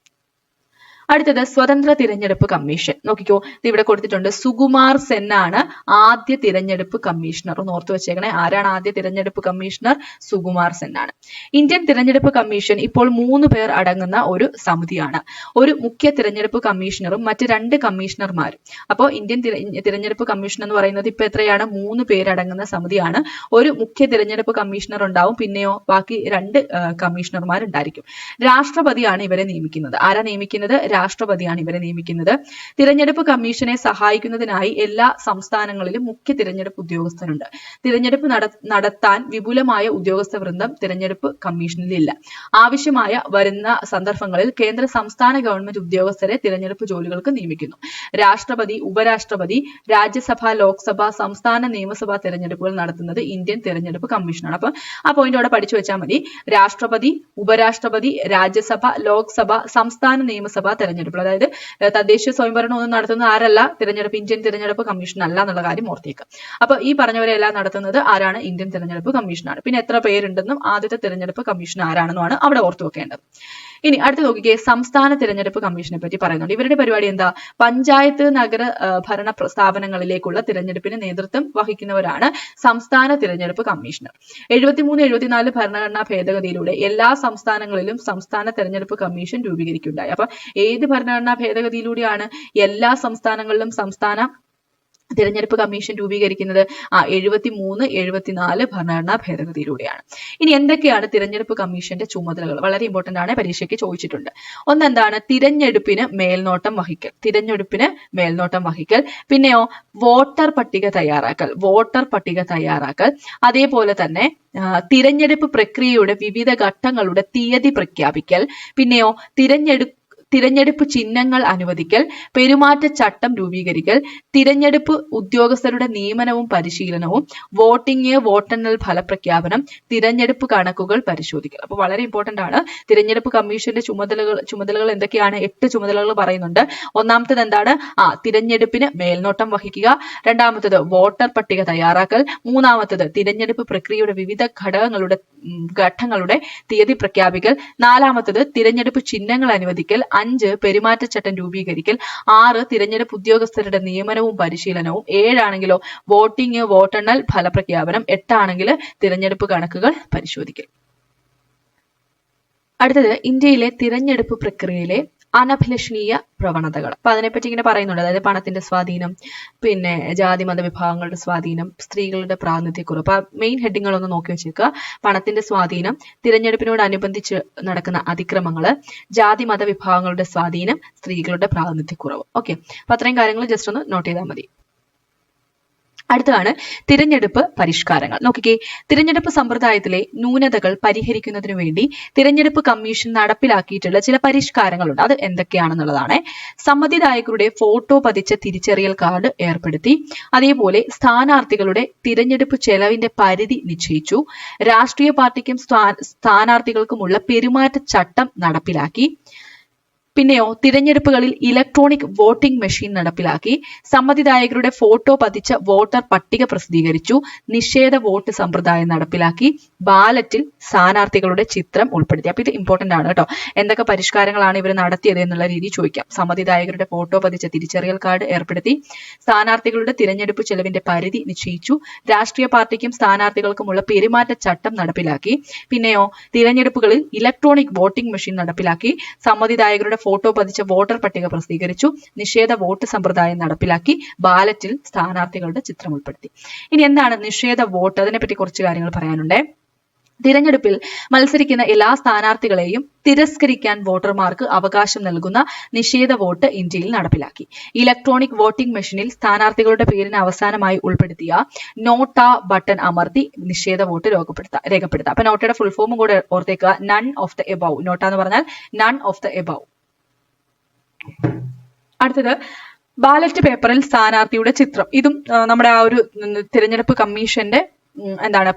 അടുത്തത് സ്വതന്ത്ര തിരഞ്ഞെടുപ്പ് കമ്മീഷൻ. നോക്കിക്കോ, ഇത് ഇവിടെ കൊടുത്തിട്ടുണ്ട്. സുകുമാർ സെൻ ആണ് ആദ്യ തിരഞ്ഞെടുപ്പ് കമ്മീഷണർ. ഒന്ന് ഓർത്തു വെച്ചേക്കണേ, ആരാണ് ആദ്യ തിരഞ്ഞെടുപ്പ് കമ്മീഷണർ? സുകുമാർ സെൻ ആണ്. ഇന്ത്യൻ തിരഞ്ഞെടുപ്പ് കമ്മീഷൻ ഇപ്പോൾ 3 പേർ അടങ്ങുന്ന ഒരു സമിതിയാണ്. ഒരു മുഖ്യ തിരഞ്ഞെടുപ്പ് കമ്മീഷണറും മറ്റ് 2 കമ്മീഷണർമാരും. അപ്പോൾ ഇന്ത്യൻ തിരഞ്ഞെടുപ്പ് കമ്മീഷൻ എന്ന് പറയുന്നത് ഇപ്പൊ എത്രയാണ്? 3 പേരടങ്ങുന്ന സമിതിയാണ്. ഒരു മുഖ്യ തിരഞ്ഞെടുപ്പ് കമ്മീഷണർ ഉണ്ടാവും, പിന്നെയോ ബാക്കി 2 കമ്മീഷണർമാരുണ്ടായിരിക്കും. രാഷ്ട്രപതിയാണ് ഇവരെ നിയമിക്കുന്നത്. ആരാ നിയമിക്കുന്നത്? രാഷ്ട്രപതിയാണ് ഇവരെ നിയമിക്കുന്നത്. തിരഞ്ഞെടുപ്പ് കമ്മീഷനെ സഹായിക്കുന്നതിനായി എല്ലാ സംസ്ഥാനങ്ങളിലും മുഖ്യ തിരഞ്ഞെടുപ്പ് ഉദ്യോഗസ്ഥരുണ്ട്. തിരഞ്ഞെടുപ്പ് നടത്താൻ വിപുലമായ ഉദ്യോഗസ്ഥ വൃന്ദം തിരഞ്ഞെടുപ്പ് കമ്മീഷനിലില്ല. ആവശ്യമായ വരുന്ന സന്ദർഭങ്ങളിൽ കേന്ദ്ര സംസ്ഥാന ഗവൺമെന്റ് ഉദ്യോഗസ്ഥരെ തിരഞ്ഞെടുപ്പ് ജോലികൾക്ക് നിയമിക്കുന്നു. രാഷ്ട്രപതി, ഉപരാഷ്ട്രപതി, രാജ്യസഭ, ലോക്സഭ, സംസ്ഥാന നിയമസഭാ തിരഞ്ഞെടുപ്പുകൾ നടത്തുന്നത് ഇന്ത്യൻ തിരഞ്ഞെടുപ്പ് കമ്മീഷനാണ്. അപ്പൊ ആ പോയിന്റ് അവിടെ പഠിച്ചു വെച്ചാൽ മതി. രാഷ്ട്രപതി, ഉപരാഷ്ട്രപതി, രാജ്യസഭ, ലോക്സഭ, സംസ്ഥാന നിയമസഭാ തെരഞ്ഞെടുപ്പുകൾ, അതായത് തദ്ദേശീയ സ്വയംഭരണം ഒന്നും നടത്തുന്നത് ആരല്ല? ഇന്ത്യൻ തിരഞ്ഞെടുപ്പ് കമ്മീഷൻ അല്ല എന്നുള്ള കാര്യം ഓർത്തേക്കുക. അപ്പൊ ഈ പറഞ്ഞവരെല്ലാം നടത്തുന്നത് ആരാണ്? ഇന്ത്യൻ തിരഞ്ഞെടുപ്പ് കമ്മീഷനാണ്. പിന്നെ എത്ര പേരുണ്ടെന്നും ആദ്യത്തെ തിരഞ്ഞെടുപ്പ് കമ്മീഷൻ ആരാണെന്നുമാണ് അവിടെ ഓർത്തു വെക്കേണ്ടത്. ഇനി അടുത്ത് നോക്കിക്കേ, സംസ്ഥാന തിരഞ്ഞെടുപ്പ് കമ്മീഷനെ പറ്റി പറയുന്നുണ്ട്. ഇവരുടെ പരിപാടി എന്താ? പഞ്ചായത്ത് നഗര ഭരണ സ്ഥാപനങ്ങളിലേക്കുള്ള തിരഞ്ഞെടുപ്പിന് നേതൃത്വം വഹിക്കുന്നവരാണ് സംസ്ഥാന തിരഞ്ഞെടുപ്പ് കമ്മീഷണർ. 73-74 ഭരണഘടനാ ഭേദഗതിയിലൂടെ എല്ലാ സംസ്ഥാനങ്ങളിലും സംസ്ഥാന തിരഞ്ഞെടുപ്പ് കമ്മീഷൻ രൂപീകരിക്കുകയുണ്ടായി. അപ്പൊ ഏത് ഭരണഘടനാ ഭേദഗതിയിലൂടെയാണ് എല്ലാ സംസ്ഥാനങ്ങളിലും സംസ്ഥാന തിരഞ്ഞെടുപ്പ് കമ്മീഷൻ രൂപീകരിക്കുന്നത്? 73-74 ഭരണഘടനാ ഭേദഗതിയിലൂടെയാണ്. ഇനി എന്തൊക്കെയാണ് തിരഞ്ഞെടുപ്പ് കമ്മീഷന്റെ ചുമതലകൾ? വളരെ ഇമ്പോർട്ടന്റ് ആണ്, പരീക്ഷയ്ക്ക് ചോദിച്ചിട്ടുണ്ട്. ഒന്നെന്താണ്? തിരഞ്ഞെടുപ്പിന് മേൽനോട്ടം വഹിക്കൽ. പിന്നെയോ വോട്ടർ പട്ടിക തയ്യാറാക്കൽ. അതേപോലെ തന്നെ തിരഞ്ഞെടുപ്പ് പ്രക്രിയയുടെ വിവിധ ഘട്ടങ്ങളുടെ തീയതി പ്രഖ്യാപിക്കൽ. പിന്നെയോ തിരഞ്ഞെടുപ്പ് ചിഹ്നങ്ങൾ അനുവദിക്കൽ, പെരുമാറ്റച്ചട്ടം രൂപീകരിക്കൽ, തിരഞ്ഞെടുപ്പ് ഉദ്യോഗസ്ഥരുടെ നിയമനവും പരിശീലനവും, വോട്ടെണ്ണൽ ഫലപ്രഖ്യാപനം, തിരഞ്ഞെടുപ്പ് കണക്കുകൾ പരിശോധിക്കൽ. അപ്പോൾ വളരെ ഇമ്പോർട്ടന്റ് ആണ്. തിരഞ്ഞെടുപ്പ് കമ്മീഷന്റെ ചുമതലകൾ എന്തൊക്കെയാണ്? 8 ചുമതലകൾ പറയുന്നുണ്ട്. ഒന്നാമത്തേത് എന്താണ്? തിരഞ്ഞെടുപ്പിന് മേൽനോട്ടം വഹിക്കുക. രണ്ടാമത്തേത് വോട്ടർ പട്ടിക തയ്യാറാക്കൽ. മൂന്നാമത്തേത് തിരഞ്ഞെടുപ്പ് പ്രക്രിയയുടെ വിവിധ ഘട്ടങ്ങളുടെ തീയതി പ്രഖ്യാപിക്കൽ. നാലാമത്തേത് തിരഞ്ഞെടുപ്പ് ചിഹ്നങ്ങൾ അനുവദിക്കൽ. 5 പെരുമാറ്റച്ചട്ടം രൂപീകരിക്കൽ. 6 തിരഞ്ഞെടുപ്പ് ഉദ്യോഗസ്ഥരുടെ നിയമനവും പരിശീലനവും. 7 ആണെങ്കിലോ വോട്ടെണ്ണൽ ഫലപ്രഖ്യാപനം. 8 ആണെങ്കിൽ തിരഞ്ഞെടുപ്പ് കണക്കുകൾ പരിശോധിക്കൽ. അടുത്തത് ഇന്ത്യയിലെ തിരഞ്ഞെടുപ്പ് പ്രക്രിയയിലെ അനഭിലഷണീയ പ്രവണതകൾ. അപ്പൊ അതിനെപ്പറ്റി ഇങ്ങനെ പറയുന്നുണ്ട്. അതായത് പണത്തിന്റെ സ്വാധീനം, പിന്നെ ജാതി മത വിഭാഗങ്ങളുടെ സ്വാധീനം, സ്ത്രീകളുടെ പ്രാതിനിധ്യക്കുറവ്. അപ്പൊ മെയിൻ ഹെഡിങ്ങൾ ഒന്ന് നോക്കി വെച്ചേക്കുക. പണത്തിന്റെ സ്വാധീനം, തിരഞ്ഞെടുപ്പിനോടനുബന്ധിച്ച് നടക്കുന്ന അതിക്രമങ്ങള്, ജാതി മത വിഭാഗങ്ങളുടെ സ്വാധീനം, സ്ത്രീകളുടെ പ്രാതിനിധ്യക്കുറവ്. ഓക്കെ, അപ്പൊ അത്രയും കാര്യങ്ങൾ ജസ്റ്റ് ഒന്ന് നോട്ട് ചെയ്താൽ മതി. അടുത്തതാണ് തിരഞ്ഞെടുപ്പ് പരിഷ്കാരങ്ങൾ. നോക്കിക്കേ, തിരഞ്ഞെടുപ്പ് സമ്പ്രദായത്തിലെ ന്യൂനതകൾ പരിഹരിക്കുന്നതിനു വേണ്ടി തിരഞ്ഞെടുപ്പ് കമ്മീഷൻ നടപ്പിലാക്കിയിട്ടുള്ള ചില പരിഷ്കാരങ്ങളുണ്ട്. അത് എന്തൊക്കെയാണെന്നുള്ളതാണ്. സമ്മതിദായകരുടെ ഫോട്ടോ പതിച്ച തിരിച്ചറിയൽ കാർഡ് ഏർപ്പെടുത്തി. അതേപോലെ സ്ഥാനാർത്ഥികളുടെ തിരഞ്ഞെടുപ്പ് ചെലവിന്റെ പരിധി നിശ്ചയിച്ചു. രാഷ്ട്രീയ പാർട്ടിക്കും സ്ഥാനാർത്ഥികൾക്കുമുള്ള പെരുമാറ്റച്ചട്ടം നടപ്പിലാക്കി. പിന്നെയോ തിരഞ്ഞെടുപ്പുകളിൽ ഇലക്ട്രോണിക് വോട്ടിംഗ് മെഷീൻ നടപ്പിലാക്കി. സമ്മതിദായകരുടെ ഫോട്ടോ പതിച്ച വോട്ടർ പട്ടിക പ്രസിദ്ധീകരിച്ചു. നിഷേധ വോട്ട് സമ്പ്രദായം നടപ്പിലാക്കി. ബാലറ്റിൽ സ്ഥാനാർത്ഥികളുടെ ചിത്രം ഉൾപ്പെടുത്തി. അപ്പൊ ഇത് ഇമ്പോർട്ടന്റ് ആണ് കേട്ടോ. എന്തൊക്കെ പരിഷ്കാരങ്ങളാണ് ഇവർ നടത്തിയത് എന്നുള്ള രീതി ചോദിക്കാം. സമ്മതിദായകരുടെ ഫോട്ടോ പതിച്ച തിരിച്ചറിയൽ കാർഡ് ഏർപ്പെടുത്തി. സ്ഥാനാർത്ഥികളുടെ തിരഞ്ഞെടുപ്പ് ചെലവിന്റെ പരിധി നിശ്ചയിച്ചു. രാഷ്ട്രീയ പാർട്ടിക്കും സ്ഥാനാർത്ഥികൾക്കുമുള്ള പെരുമാറ്റച്ചട്ടം നടപ്പിലാക്കി. പിന്നെയോ തിരഞ്ഞെടുപ്പുകളിൽ ഇലക്ട്രോണിക് വോട്ടിംഗ് മെഷീൻ നടപ്പിലാക്കി. സമ്മതിദായകരുടെ ഫോട്ടോ പതിച്ച വോട്ടർ പട്ടിക പ്രസിദ്ധീകരിച്ചു. നിഷേധ വോട്ട് സമ്പ്രദായം നടപ്പിലാക്കി. ബാലറ്റിൽ സ്ഥാനാർത്ഥികളുടെ ചിത്രം ഉൾപ്പെടുത്തി. ഇനി എന്താണ് നിഷേധ വോട്ട്? അതിനെപ്പറ്റി കുറച്ച് കാര്യങ്ങൾ പറയാനുണ്ട്. തിരഞ്ഞെടുപ്പിൽ മത്സരിക്കുന്ന എല്ലാ സ്ഥാനാർത്ഥികളെയും തിരസ്കരിക്കാൻ വോട്ടർമാർക്ക് അവകാശം നൽകുന്ന നിഷേധ വോട്ട് ഇന്ത്യയിൽ നടപ്പിലാക്കി. ഇലക്ട്രോണിക് വോട്ടിംഗ് മെഷീനിൽ സ്ഥാനാർത്ഥികളുടെ പേരിന് അവസാനമായി ഉൾപ്പെടുത്തിയ നോട്ട ബട്ടൺ അമർത്തി നിഷേധ വോട്ട് രേഖപ്പെടുത്താം. അപ്പൊ നോട്ടയുടെ ഫുൾ ഫോമും കൂടെ ഓർത്തേക്കുക. None of the above. NOTA എന്ന് പറഞ്ഞാൽ നൺ ഓഫ് ദ എബവ്. അടുത്തത് ബാലറ്റ് പേപ്പറിൽ സ്ഥാനാർത്ഥിയുടെ ചിത്രം. ഇതും നമ്മുടെ ആ ഒരു തിരഞ്ഞെടുപ്പ് കമ്മീഷന്റെ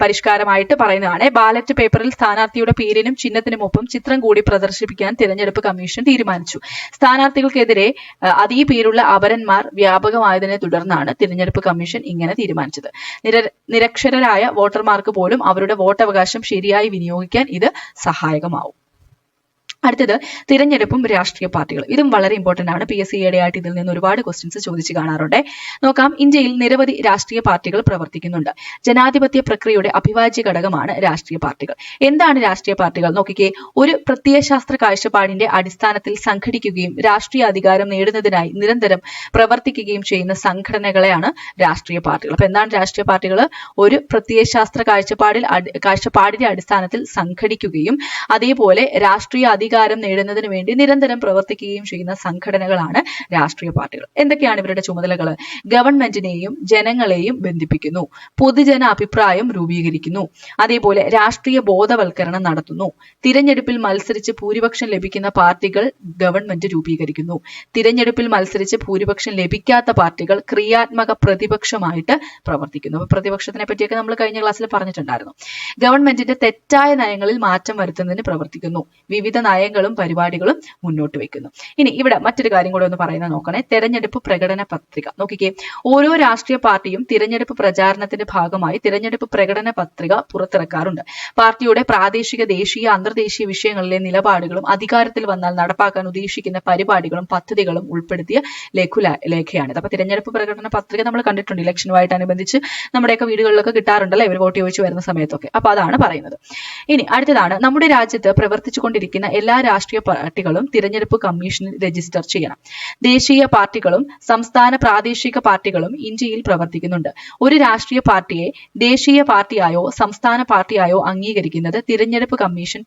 പരിഷ്കാരമായിട്ട് പറയുന്നതാണ്. ബാലറ്റ് പേപ്പറിൽ സ്ഥാനാർത്ഥിയുടെ പേരിനും ചിഹ്നത്തിനുമൊപ്പം ചിത്രം കൂടി പ്രദർശിപ്പിക്കാൻ തിരഞ്ഞെടുപ്പ് കമ്മീഷൻ തീരുമാനിച്ചു. സ്ഥാനാർത്ഥികൾക്കെതിരെ അതേ പേരുള്ള അപരന്മാർ വ്യാപകമായതിനെ തുടർന്നാണ് തിരഞ്ഞെടുപ്പ് കമ്മീഷൻ ഇങ്ങനെ തീരുമാനിച്ചത്. നിരക്ഷരരായ വോട്ടർമാർക്ക് പോലും അവരുടെ വോട്ടവകാശം ശരിയായി വിനിയോഗിക്കാൻ ഇത് സഹായകമാവും. അടുത്തത് തിരഞ്ഞെടുപ്പും രാഷ്ട്രീയ പാർട്ടികളും. ഇതും വളരെ ഇമ്പോർട്ടന്റ് ആണ്. PSC ആയിട്ട് ഇതിൽ നിന്ന് ഒരുപാട് ക്വസ്റ്റ്യൻസ് ചോദിച്ചു കാണാറുണ്ട്. നോക്കാം. ഇന്ത്യയിൽ നിരവധി രാഷ്ട്രീയ പാർട്ടികൾ പ്രവർത്തിക്കുന്നുണ്ട്. ജനാധിപത്യ പ്രക്രിയയുടെ അഭിവാജ്യ ഘടകമാണ് രാഷ്ട്രീയ പാർട്ടികൾ. എന്താണ് രാഷ്ട്രീയ പാർട്ടികൾ? നോക്കിക്കേ. ഒരു പ്രത്യയശാസ്ത്ര കാഴ്ചപ്പാടിന്റെ അടിസ്ഥാനത്തിൽ സംഘടിക്കുകയും രാഷ്ട്രീയ അധികാരം നേടുന്നതിനായി നിരന്തരം പ്രവർത്തിക്കുകയും ചെയ്യുന്ന സംഘടനകളെയാണ് രാഷ്ട്രീയ പാർട്ടികൾ. അപ്പൊ എന്താണ് രാഷ്ട്രീയ പാർട്ടികൾ? ഒരു പ്രത്യയശാസ്ത്ര കാഴ്ചപ്പാടിന്റെ അടിസ്ഥാനത്തിൽ സംഘടിക്കുകയും അതേപോലെ രാഷ്ട്രീയ അധികാരം നേടുന്നതിന് വേണ്ടി നിരന്തരം പ്രവർത്തിക്കുകയും ചെയ്യുന്ന സംഘടനകളാണ് രാഷ്ട്രീയ പാർട്ടികൾ. എന്തൊക്കെയാണ് ഇവരുടെ ചുമതലകൾ? ഗവൺമെന്റിനെയും ജനങ്ങളെയും ബന്ധിപ്പിക്കുന്നു, പൊതുജന അഭിപ്രായം രൂപീകരിക്കുന്നു, അതേപോലെ രാഷ്ട്രീയ ബോധവൽക്കരണം നടത്തുന്നു, തിരഞ്ഞെടുപ്പിൽ മത്സരിച്ച് ഭൂരിപക്ഷം ലഭിക്കുന്ന പാർട്ടികൾ ഗവൺമെന്റ് രൂപീകരിക്കുന്നു, തിരഞ്ഞെടുപ്പിൽ മത്സരിച്ച് ഭൂരിപക്ഷം ലഭിക്കാത്ത പാർട്ടികൾ ക്രിയാത്മക പ്രതിപക്ഷമായിട്ട് പ്രവർത്തിക്കുന്നു. അപ്പൊ പ്രതിപക്ഷത്തിനെ പറ്റിയൊക്കെ നമ്മൾ കഴിഞ്ഞ ക്ലാസ്സിൽ പറഞ്ഞിട്ടുണ്ടായിരുന്നു. ഗവൺമെന്റിന്റെ തെറ്റായ നയങ്ങളിൽ മാറ്റം വരുത്തുന്നതിന് പ്രവർത്തിക്കുന്നു, വിവിധ നയങ്ങളും പരിപാടികളും മുന്നോട്ട് വെക്കുന്നു. ഇനി ഇവിടെ മറ്റൊരു കാര്യം കൂടെ ഒന്ന് പറയുന്നത് നോക്കണേ. തെരഞ്ഞെടുപ്പ് പ്രകടന പത്രിക. നോക്കിക്കേ. ഓരോ രാഷ്ട്രീയ പാർട്ടിയും തിരഞ്ഞെടുപ്പ് പ്രചാരണത്തിന്റെ ഭാഗമായി തിരഞ്ഞെടുപ്പ് പ്രകടന പത്രിക പുറത്തിറക്കാറുണ്ട്. പാർട്ടിയുടെ പ്രാദേശിക, ദേശീയ, അന്തർദേശീയ വിഷയങ്ങളിലെ നിലപാടുകളും അധികാരത്തിൽ വന്നാൽ നടപ്പാക്കാൻ ഉദ്ദേശിക്കുന്ന പരിപാടികളും പദ്ധതികളും ഉൾപ്പെടുത്തിയ ലേഖയാണിത്. അപ്പൊ തിരഞ്ഞെടുപ്പ് പ്രകടന പത്രിക നമ്മൾ കണ്ടിട്ടുണ്ട്. ഇലക്ഷനുമായിട്ട് അനുബന്ധിച്ച് നമ്മുടെയൊക്കെ വീടുകളിലൊക്കെ കിട്ടാറുണ്ടല്ലോ, ഇവർ വോട്ട് ചോദിച്ചു വരുന്ന സമയത്തൊക്കെ. അപ്പൊ അതാണ് പറയുന്നത്. ഇനി അടുത്തതാണ്. നമ്മുടെ രാജ്യത്ത് പ്രവർത്തിച്ചുകൊണ്ടിരിക്കുന്ന എല്ലാ രാഷ്ട്രീയ പാർട്ടികളും തിരഞ്ഞെടുപ്പ് കമ്മീഷനിൽ രജിസ്റ്റർ ചെയ്യണം. ദേശീയ പാർട്ടികളും സംസ്ഥാന പ്രാദേശിക പാർട്ടികളും ഇന്ത്യയിൽ പ്രവർത്തിക്കുന്നുണ്ട്. ഒരു രാഷ്ട്രീയ പാർട്ടിയെ ദേശീയ പാർട്ടിയായോ സംസ്ഥാന പാർട്ടിയായോ അംഗീകരിക്കുന്നത് തിരഞ്ഞെടുപ്പ് കമ്മീഷൻ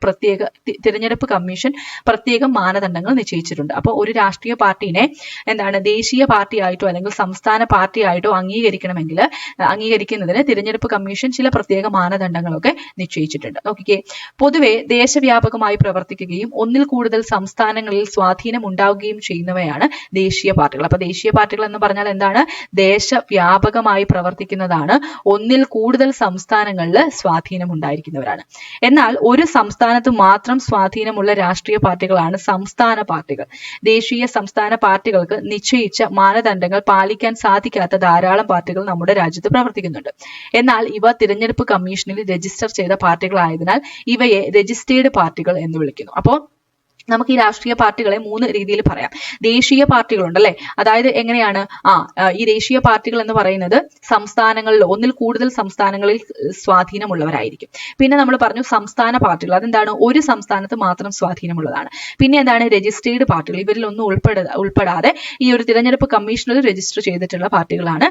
പ്രത്യേക മാനദണ്ഡങ്ങൾ നിശ്ചയിച്ചിട്ടുണ്ട്. അപ്പോൾ ഒരു രാഷ്ട്രീയ പാർട്ടിനെ ദേശീയ പാർട്ടിയായിട്ടോ അല്ലെങ്കിൽ സംസ്ഥാന പാർട്ടിയായിട്ടോ അംഗീകരിക്കുന്നതിന് തിരഞ്ഞെടുപ്പ് കമ്മീഷൻ ചില പ്രത്യേക മാനദണ്ഡങ്ങളൊക്കെ നിശ്ചയിച്ചിട്ടുണ്ട്. നോക്കിക്കേ. പൊതുവെ ദേശവ്യാപകമായി പ്രവർത്തിക്കുകയും ഒന്നിൽ കൂടുതൽ സംസ്ഥാനങ്ങളിൽ സ്വാധീനം ഉണ്ടാവുകയും ചെയ്യുന്നവയാണ് ദേശീയ പാർട്ടികൾ. അപ്പൊ ദേശീയ പാർട്ടികൾ എന്ന് പറഞ്ഞാൽ എന്താണ്? ദേശവ്യാപകമായി പ്രവർത്തിക്കുന്നതാണ്, ഒന്നിൽ കൂടുതൽ സംസ്ഥാനങ്ങളിൽ സ്വാധീനം ഉണ്ടായിരിക്കുന്നവരാണ്. എന്നാൽ ഒരു സംസ്ഥാനത്ത് മാത്രം സ്വാധീനമുള്ള രാഷ്ട്രീയ പാർട്ടികളാണ് സംസ്ഥാന പാർട്ടികൾ. ദേശീയ സംസ്ഥാന പാർട്ടികൾക്ക് നിശ്ചയിച്ച മാനദണ്ഡങ്ങൾ പാലിക്കാൻ സാധിക്കാത്ത ധാരാളം പാർട്ടികൾ നമ്മുടെ രാജ്യത്ത് പ്രവർത്തിക്കുന്നുണ്ട്. എന്നാൽ ഇവ തിരഞ്ഞെടുപ്പ് കമ്മീഷനിൽ രജിസ്റ്റർ ചെയ്ത പാർട്ടികളായതിനാൽ ഇവയെ രജിസ്റ്റേർഡ് പാർട്ടികൾ എന്ന് വിളിക്കുന്നു. അപ്പോൾ നമുക്ക് ഈ രാഷ്ട്രീയ പാർട്ടികളെ 3 രീതിയിൽ പറയാം. ദേശീയ പാർട്ടികളുണ്ട് അല്ലെ. അതായത് എങ്ങനെയാണ്? ഈ ദേശീയ പാർട്ടികൾ എന്ന് പറയുന്നത് സംസ്ഥാനങ്ങളിൽ, ഒന്നിൽ കൂടുതൽ സംസ്ഥാനങ്ങളിൽ സ്വാധീനമുള്ളവരായിരിക്കും. പിന്നെ നമ്മൾ പറഞ്ഞു സംസ്ഥാന പാർട്ടികൾ. അതെന്താണ്? ഒരു സംസ്ഥാനത്ത് മാത്രം സ്വാധീനമുള്ളതാണ്. പിന്നെ എന്താണ്? രജിസ്റ്റേർഡ് പാർട്ടികൾ. ഇവരിലൊന്നും ഉൾപ്പെടാതെ ഈ ഒരു തിരഞ്ഞെടുപ്പ് കമ്മീഷനിൽ രജിസ്റ്റർ ചെയ്തിട്ടുള്ള പാർട്ടികളാണ്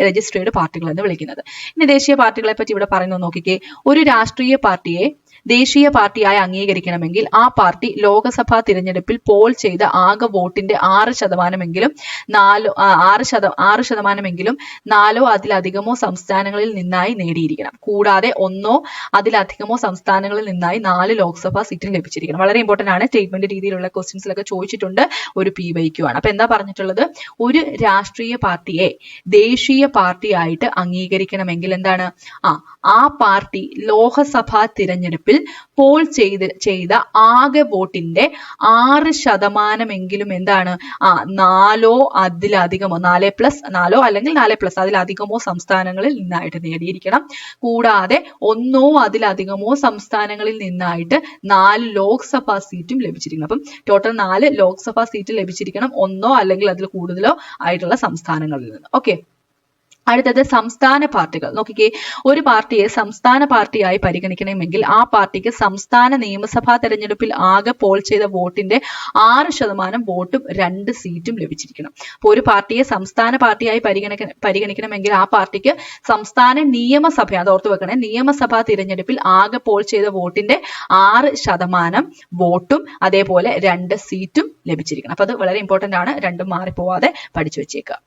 രജിസ്റ്റേർഡ് പാർട്ടികൾ എന്ന് വിളിക്കുന്നത്. ഇനി ദേശീയ പാർട്ടികളെ പറ്റി ഇവിടെ പറയുന്നത് നോക്കിക്കേ. ഒരു രാഷ്ട്രീയ പാർട്ടിയെ ദേശീയ പാർട്ടിയായി അംഗീകരിക്കണമെങ്കിൽ ആ പാർട്ടി ലോക്സഭാ തിരഞ്ഞെടുപ്പിൽ പോൾ ചെയ്ത ആകെ വോട്ടിന്റെ 6% 4 അതിലധികമോ സംസ്ഥാനങ്ങളിൽ നിന്നായി നേടിയിരിക്കണം. കൂടാതെ 1 അതിലധികമോ സംസ്ഥാനങ്ങളിൽ നിന്നായി 4 ലോക്സഭാ സീറ്റും ലഭിച്ചിരിക്കണം. വളരെ ഇമ്പോർട്ടന്റ് ആണ്. സ്റ്റേറ്റ്മെന്റ് രീതിയിലുള്ള ക്വസ്റ്റ്യൻസിലൊക്കെ ചോദിച്ചിട്ടുണ്ട്. ഒരു PYQ ആണ്. അപ്പൊ എന്താ പറഞ്ഞിട്ടുള്ളത്? ഒരു രാഷ്ട്രീയ പാർട്ടിയെ ദേശീയ പാർട്ടിയായിട്ട് അംഗീകരിക്കണമെങ്കിൽ എന്താണ്? ആ പാർട്ടി ലോക്സഭാ തിരഞ്ഞെടുപ്പിൽ പോൾ ചെയ്ത ആകെ വോട്ടിന്റെ 6% എന്താണ്? 4 അതിലധികമോ 4+ അല്ലെങ്കിൽ 4+ അതിലധികമോ സംസ്ഥാനങ്ങളിൽ നിന്നായിട്ട് നേടിയിരിക്കണം. കൂടാതെ 1 അതിലധികമോ സംസ്ഥാനങ്ങളിൽ നിന്നായിട്ട് 4 ലോക്സഭാ സീറ്റും ലഭിച്ചിരിക്കണം. അപ്പം ടോട്ടൽ 4 ലോക്സഭാ സീറ്റ് ലഭിച്ചിരിക്കണം 1 അല്ലെങ്കിൽ അതിൽ കൂടുതലോ ആയിട്ടുള്ള സംസ്ഥാനങ്ങളിൽ നിന്ന്. ഓക്കെ. അടുത്തത് സംസ്ഥാന പാർട്ടികൾ. നോക്കിക്കേ. ഒരു പാർട്ടിയെ സംസ്ഥാന പാർട്ടിയായി പരിഗണിക്കണമെങ്കിൽ ആ പാർട്ടിക്ക് സംസ്ഥാന നിയമസഭാ തെരഞ്ഞെടുപ്പിൽ ആകെ പോൾ ചെയ്ത വോട്ടിന്റെ 6% വോട്ടും 2 സീറ്റും ലഭിച്ചിരിക്കണം. അപ്പോൾ ഒരു പാർട്ടിയെ സംസ്ഥാന പാർട്ടിയായി പരിഗണിക്കണമെങ്കിൽ ആ പാർട്ടിക്ക് സംസ്ഥാന നിയമസഭ, അത് ഓർത്തു വെക്കണേ, നിയമസഭാ തിരഞ്ഞെടുപ്പിൽ ആകെ പോൾ ചെയ്ത വോട്ടിന്റെ 6% വോട്ടും അതേപോലെ 2 സീറ്റും ലഭിച്ചിരിക്കണം. അപ്പൊ അത് വളരെ ഇമ്പോർട്ടന്റ് ആണ്. രണ്ടും മാറിപ്പോവാതെ പഠിച്ചു വെച്ചേക്കുക.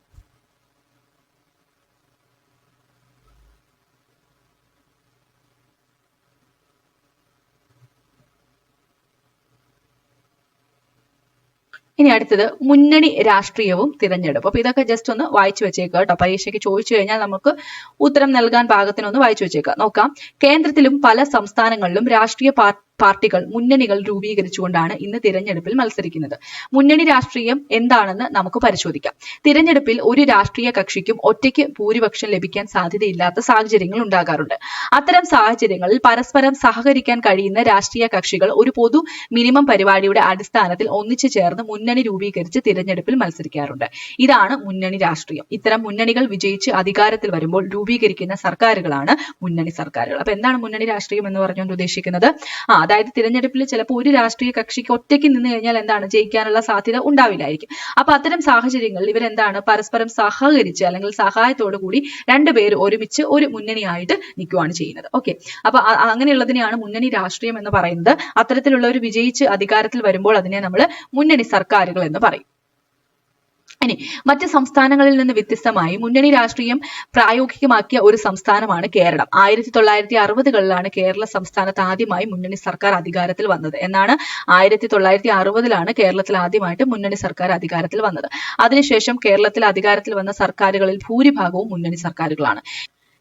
ഇനി അടുത്തത് മുന്നണി രാഷ്ട്രീയവും തിരഞ്ഞെടുപ്പും. അപ്പൊ ഇതൊക്കെ ജസ്റ്റ് ഒന്ന് വായിച്ചു വെച്ചേക്കുക കേട്ടോ. പരീക്ഷയ്ക്ക് ചോദിച്ചു കഴിഞ്ഞാൽ നമുക്ക് ഉത്തരം നൽകാൻ പാകത്തിനൊന്ന് വായിച്ചു വെച്ചേക്കുക. നോക്കാം. കേന്ദ്രത്തിലും പല സംസ്ഥാനങ്ങളിലും രാഷ്ട്രീയ പാർട്ടികൾ മുന്നണികൾ രൂപീകരിച്ചുകൊണ്ടാണ് ഇന്ന് തിരഞ്ഞെടുപ്പിൽ മത്സരിക്കുന്നത്. മുന്നണി രാഷ്ട്രീയം എന്താണെന്ന് നമുക്ക് പരിശോധിക്കാം. തിരഞ്ഞെടുപ്പിൽ ഒരു രാഷ്ട്രീയ കക്ഷിക്കും ഒറ്റയ്ക്ക് ഭൂരിപക്ഷം ലഭിക്കാൻ സാധ്യതയില്ലാത്ത സാഹചര്യങ്ങൾ ഉണ്ടാകാറുണ്ട്. അത്തരം സാഹചര്യങ്ങളിൽ പരസ്പരം സഹകരിക്കാൻ കഴിയുന്ന രാഷ്ട്രീയ കക്ഷികൾ ഒരു പൊതു മിനിമം പരിപാടിയുടെ അടിസ്ഥാനത്തിൽ ഒന്നിച്ചു ചേർന്ന് മുന്നണി രൂപീകരിച്ച് തിരഞ്ഞെടുപ്പിൽ മത്സരിക്കാറുണ്ട്. ഇതാണ് മുന്നണി രാഷ്ട്രീയം. ഇത്തരം മുന്നണികൾ വിജയിച്ച് അധികാരത്തിൽ വരുമ്പോൾ രൂപീകരിക്കുന്ന സർക്കാരുകളാണ് മുന്നണി സർക്കാരുകൾ. അപ്പൊ എന്താണ് മുന്നണി രാഷ്ട്രീയം എന്ന് പറഞ്ഞുകൊണ്ട് ഉദ്ദേശിക്കുന്നത്? അതായത് തിരഞ്ഞെടുപ്പിൽ ചിലപ്പോൾ ഒരു രാഷ്ട്രീയ കക്ഷിക്ക് ഒറ്റയ്ക്ക് നിന്ന് കഴിഞ്ഞാൽ എന്താണ് ജയിക്കാനുള്ള സാധ്യത ഉണ്ടാവില്ലായിരിക്കും. അപ്പൊ അത്തരം സാഹചര്യങ്ങളിൽ ഇവരെന്താണ് പരസ്പരം സഹകരിച്ച് അല്ലെങ്കിൽ സഹായത്തോടു കൂടി രണ്ടുപേർ ഒരുമിച്ച് ഒരു മുന്നണിയായിട്ട് നിൽക്കുകയാണ് ചെയ്യുന്നത്. ഓക്കെ, അപ്പൊ അങ്ങനെയുള്ളതിനെയാണ് മുന്നണി രാഷ്ട്രീയം എന്ന് പറയുന്നത്. അത്തരത്തിലുള്ളവർ വിജയിച്ച് അധികാരത്തിൽ വരുമ്പോൾ അതിനെ നമ്മൾ മുന്നണി സർക്കാരുകൾ എന്ന് പറയും. ഇനി മറ്റ് സംസ്ഥാനങ്ങളിൽ നിന്ന് വ്യത്യസ്തമായി മുന്നണി രാഷ്ട്രീയം പ്രായോഗികമാക്കിയ ഒരു സംസ്ഥാനമാണ് കേരളം. 1960കളിലാണ് കേരള സംസ്ഥാനത്ത് ആദ്യമായി മുന്നണി സർക്കാർ അധികാരത്തിൽ വന്നത്. എന്നാണ് 1960ലാണ് കേരളത്തിൽ ആദ്യമായിട്ട് മുന്നണി സർക്കാർ അധികാരത്തിൽ വന്നത്. അതിനുശേഷം കേരളത്തിൽ അധികാരത്തിൽ വന്ന സർക്കാരുകളിൽ ഭൂരിഭാഗവും മുന്നണി സർക്കാരുകളാണ്.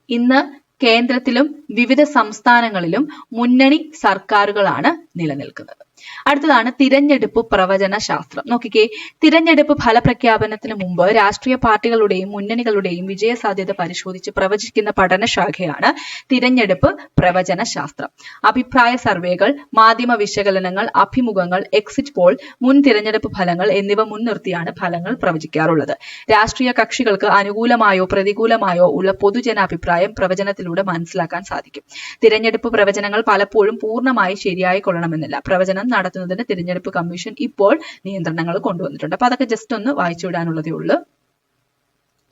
ഇന്ന് കേന്ദ്രത്തിലും വിവിധ സംസ്ഥാനങ്ങളിലും മുന്നണി സർക്കാരുകളാണ് നിലനിൽക്കുന്നത്. അടുത്തതാണ് തിരഞ്ഞെടുപ്പ് പ്രവചന ശാസ്ത്രം. നോക്കിക്കേ, തിരഞ്ഞെടുപ്പ് ഫലപ്രഖ്യാപനത്തിന് മുമ്പ് രാഷ്ട്രീയ പാർട്ടികളുടെയും മുന്നണികളുടെയും വിജയസാധ്യത പരിശോധിച്ച് പ്രവചിക്കുന്ന പഠനശാഖയാണ് തിരഞ്ഞെടുപ്പ് പ്രവചന ശാസ്ത്രം. അഭിപ്രായ സർവേകൾ, മാധ്യമ വിശകലനങ്ങൾ, അഭിമുഖങ്ങൾ, എക്സിറ്റ് പോൾ, മുൻ തിരഞ്ഞെടുപ്പ് ഫലങ്ങൾ എന്നിവ മുൻനിർത്തിയാണ് ഫലങ്ങൾ പ്രവചിക്കാറുള്ളത്. രാഷ്ട്രീയ കക്ഷികൾക്ക് അനുകൂലമായോ പ്രതികൂലമായോ ഉള്ള പൊതുജനാഭിപ്രായം പ്രവചനത്തിലൂടെ മനസ്സിലാക്കാൻ സാധിക്കും. തിരഞ്ഞെടുപ്പ് പ്രവചനങ്ങൾ പലപ്പോഴും പൂർണ്ണമായി ശരിയായി കൊള്ളണമെന്നില്ല. പ്രവചനം നടത്തുന്നതിന് തിരഞ്ഞെടുപ്പ് കമ്മീഷൻ ഇപ്പോൾ നിയന്ത്രണങ്ങൾ കൊണ്ടുവന്നിട്ടുണ്ട്. അപ്പൊ അതൊക്കെ ജസ്റ്റ് ഒന്ന് വായിച്ചു വിടാനുള്ളതേ ഉള്ളൂ.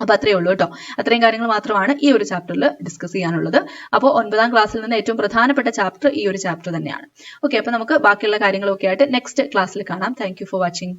അപ്പൊ അത്രയേ ഉള്ളൂ കേട്ടോ. അത്രയും കാര്യങ്ങൾ മാത്രമാണ് ഈ ഒരു ചാപ്റ്ററിൽ ഡിസ്കസ് ചെയ്യാനുള്ളത്. അപ്പോൾ 9ാം ക്ലാസ്സിൽ നിന്ന് ഏറ്റവും പ്രധാനപ്പെട്ട ചാപ്റ്റർ ഈ ഒരു ചാപ്റ്റർ തന്നെയാണ്. ഓക്കെ, അപ്പൊ നമുക്ക് ബാക്കിയുള്ള കാര്യങ്ങളൊക്കെ ആയിട്ട് നെക്സ്റ്റ് ക്ലാസ്സിൽ കാണാം. Thank you for watching.